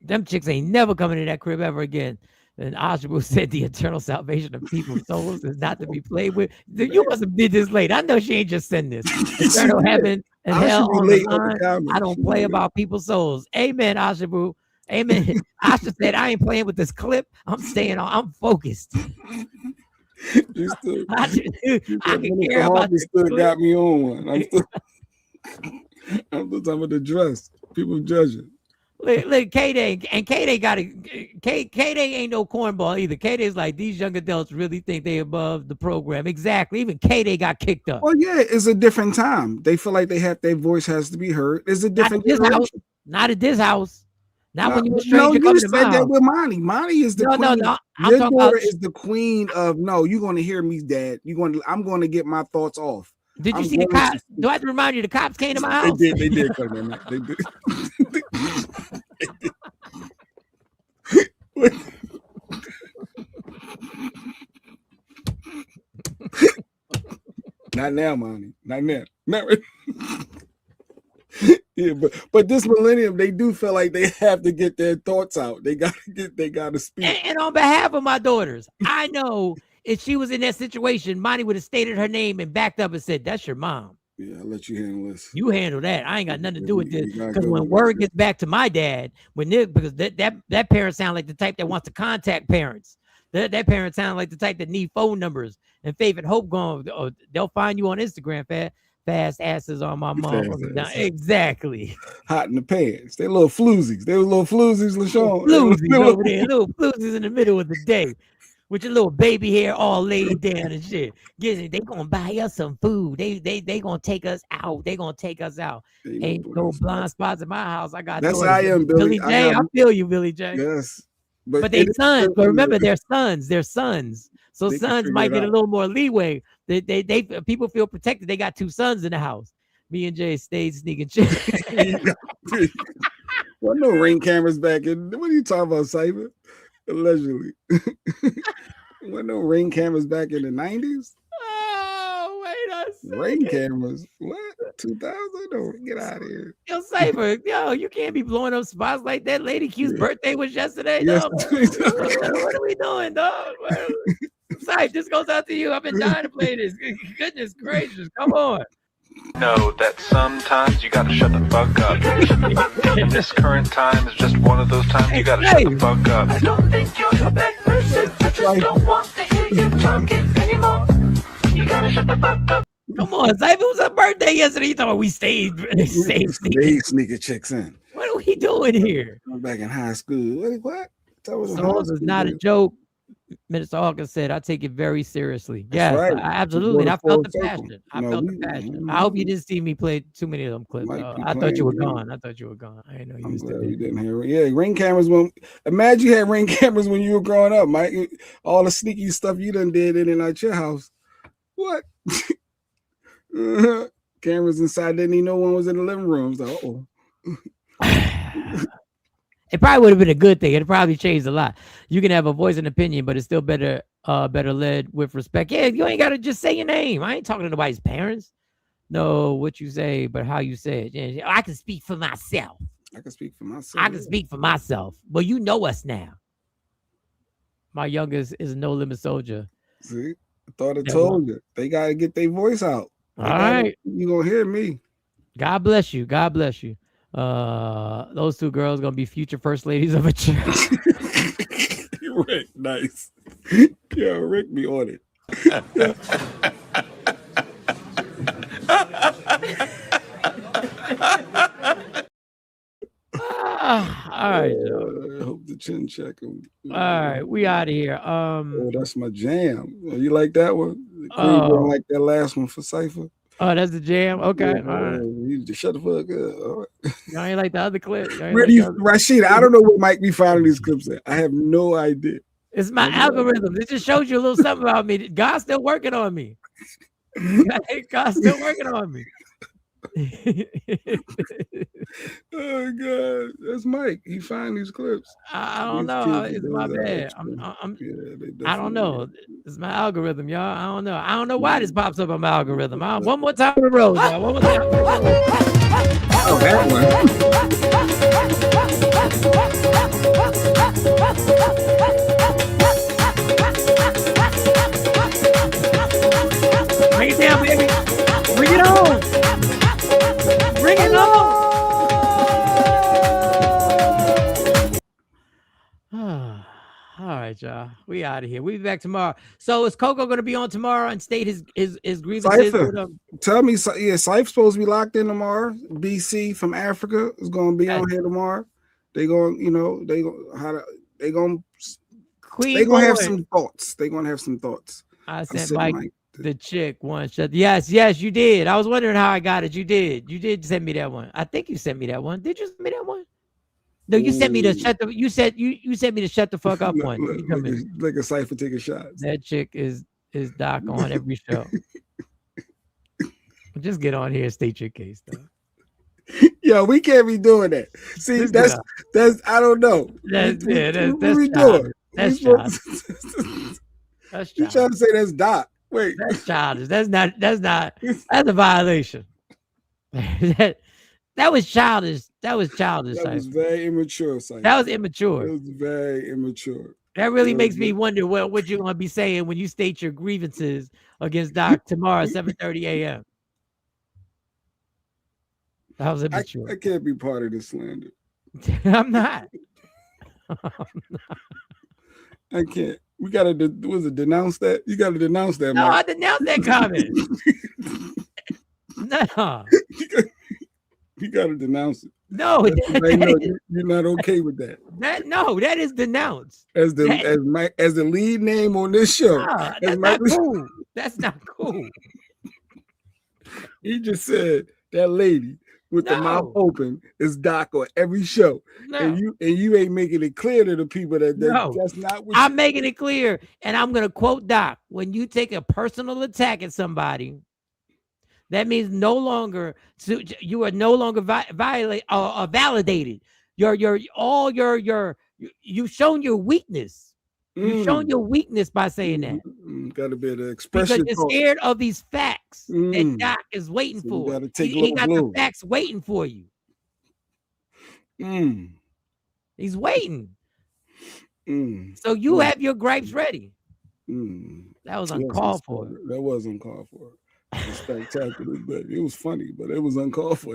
Them chicks ain't never coming in that crib ever again. And Oshabu said the eternal salvation of people's souls is not to be played with. You must have did this late. I know she ain't just send this. Eternal heaven and hell on the line. I don't play about people's souls. Amen, Oshabu. Amen. Asha said, I ain't playing with this clip. I'm staying on. I'm focused. I can care about this. Still got me on one. I'm still talking about the dress. People judging. Look, K-Day, and K-Day got it. K-Day ain't no cornball either. K-Day's like, these young adults really think they above the program. Exactly. Even K-Day got kicked up. Well, yeah, it's a different time. They feel like their voice has to be heard. It's a different house. Not at this house. Not when you a stranger. No, you coming said to my that house. with Monty. Monty is the queen. No. Your daughter is the queen of no. You're going to hear me, Dad. I'm going to get my thoughts off. Did you see the cops? Do I have to remind you the cops came to my house? They did come in. They did. Not now, Monty. Not now. Not right. Yeah, but this millennium, they do feel like they have to get their thoughts out. They gotta speak. And on behalf of my daughters, I know if she was in that situation, Monty would have stated her name and backed up and said, "That's your mom." Yeah, I'll let you handle this. You handle that. I ain't got nothing to do with this. Because when word gets back to my dad, because that parent sound like the type that wants to contact parents. That parent sound like the type that need phone numbers. And Faith and Hope going, they'll find you on Instagram, fast asses on my mom. Exactly. Hot in the pants. They little floozies. They were little floozies, LaShawn. Floozies over there. Little floozies in the middle of the day. With your little baby hair all laid down and shit. They gonna buy us some food. They gonna take us out. They gonna take us out. Ain't no blind spots in my house. I got that's how I am, Billy J. I feel you, Billy J. Yes. But they sons. But remember, they're sons. They're sons. So sons might get a little more leeway. They people feel protected. They got two sons in the house. Me and Jay stayed sneaking shit. Well, no ring cameras back in. What are you talking about, Cyber? Allegedly. What, no ring cameras back in the 90s? Oh, wait a second. Ring cameras? What? 2000? No, get out of here. Yo, Cyber, you can't be blowing up spots like that. Lady Q's birthday was yesterday. Yes. No, what are we doing, dog? Cyber, this goes out to you. I've been dying to play this. Goodness gracious, come on. Know that sometimes you gotta shut the fuck up. And this current time is just one of those times you gotta shut the fuck up. I don't think you're a bad person. I just don't want to hear you talking anymore. You gotta shut the fuck up. Come on, Cyber, it was her birthday yesterday. You thought we stayed sneaking chicks in. What are we doing here? I'm back in high school. What? Souls is not a joke. Minister Hawkins said, I take it very seriously. That's Yes, right. absolutely. And I felt the passion. I No, felt the passion. I hope you didn't see me play too many of them clips. I thought you were gone. I thought you were gone. I didn't know you I'm was glad still we there. didn't hear it. Yeah, ring cameras. Imagine you had ring cameras when you were growing up, Mike. All the sneaky stuff you done did in and out your house. What? Cameras inside, didn't even know one was in the living room. So, It probably would have been a good thing. It probably changed a lot. You can have a voice and opinion, but it's still better led with respect. Yeah, you ain't got to just say your name. I ain't talking to nobody's parents. No, what you say, but how you say it. Yeah, I can speak for myself. I can speak for myself. I can speak for myself. Well, you know us now. My youngest is a No Limit Soldier. See, I thought I told you. They got to get their voice out. All right. You going to hear me. God bless you. God bless you. Those two girls going to be future first ladies of a church. Rick, nice. Yeah, Rick be on it. All right, Joe. I hope the chin check him. All right, we out of here. Oh, that's my jam. Oh, you like that one? Don't like that last one for Cypher. Oh, that's the jam. Okay, all right. You just shut the fuck up. All right. Y'all ain't like the other clip. Rashida, I don't know where Mike be finding these clips at. I have no idea. It's my algorithm. It just shows you a little something about me. God's still working on me. God's still working on me. Oh God, that's Mike. He find these clips. I don't know. It's my bad. I don't know. It's my algorithm, y'all. I don't know. I don't know why this pops up on my algorithm. One more time in a row, y'all. One more time. Oh, that one. Bring it down, baby. Bring it on. Bring it on. All right, y'all. We out of here. We'll be back tomorrow. So is Coco going to be on tomorrow and state his grievances? Tell me, yeah, Cypher's supposed to be locked in tomorrow. BC from Africa is going to be on here tomorrow. They going, they going to have some thoughts. They going to have some thoughts. I sent Mike the chick one. Yes, you did. I was wondering how I got it. You did send me that one. I think you sent me that one. Did you send me that one? No, you sent me to shut the. You sent me to shut the fuck up one. Like a Cypher taking shots. That chick is Doc on every show. Just get on here and state your case, though. Yo, we can't be doing that. See, that's I don't know. That's what we doing? That's childish. That's you trying to say that's Doc? Wait, that's childish. That's a violation. That was childish. That was childish. That was very immature. Cypher. That was immature. It was very immature. That really makes me wonder what you're going to be saying when you state your grievances against Doc tomorrow at 7:30 a.m. That was immature. I can't be part of this slander. I'm not. I can't. We gotta denounce that? You gotta denounce that. No, Mike. I denounced that comment. No. You gotta denounce it. No, you're not okay with that. That is denounced. As the lead name on this show. Nah, that's not cool. That's not cool. He just said that lady with the mouth open is Doc on every show. No. And you ain't making it clear to the people that that's not what I'm making it clear. And I'm gonna quote Doc: when you take a personal attack at somebody, that means you are no longer validated. You've shown your weakness. You've shown your weakness by saying that. Got to be able to express because you're scared of these facts that Doc is waiting for. He got the facts waiting for you. He's waiting. So you have your gripes ready. That was uncalled for. That was uncalled for. It was spectacular, but it was funny, but it was uncalled for.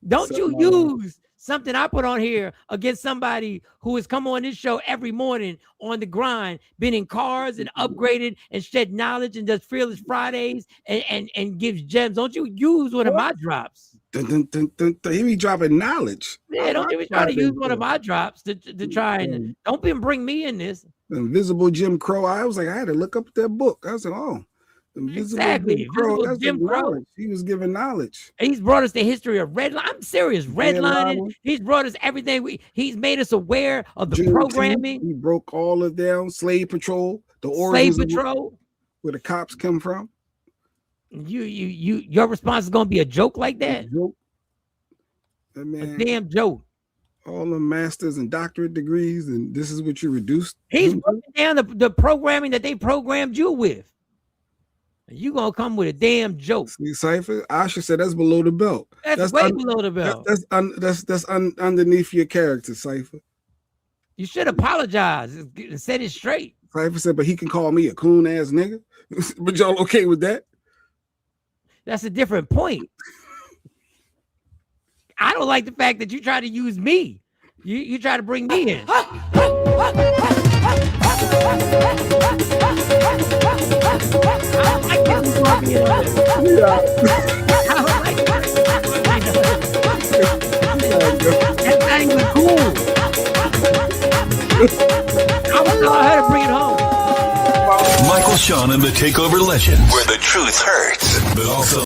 Don't you use something I put on here against somebody who has come on this show every morning on the grind, been in cars and upgraded and shed knowledge and does Fearless Fridays and gives gems. Don't you use one of my drops. Dun, dun, dun, dun, dun. He be dropping knowledge. Yeah, don't even try to use one of my drops to try and don't even bring me in this. Invisible Jim Crow. I was like, I had to look up that book. I was like, oh, Exactly. Invisible Jim Crow. He was giving knowledge. He's brought us the history of redlining. I'm serious. Redlining. He's brought us everything. He's made us aware of the programming. He broke all of them. Slave Patrol. The Slave Patrol. Where the cops come from. Your response is gonna be a joke like that? A damn joke. All the masters and doctorate degrees, and this is what you reduced. He's breaking down the programming that they programmed you with. You gonna come with a damn joke? See, Cypher, Asha said that's below the belt. That's way below the belt. That's underneath your character, Cypher. You should apologize and set it straight. Cypher said, but he can call me a coon ass nigga. But y'all okay with that? That's a different point. I don't like the fact that you try to use me. You try to bring me in. I don't like this. That's not even cool. I was know how to bring it home. Michael Sean and the Takeover Legends, where the truth hurts, but also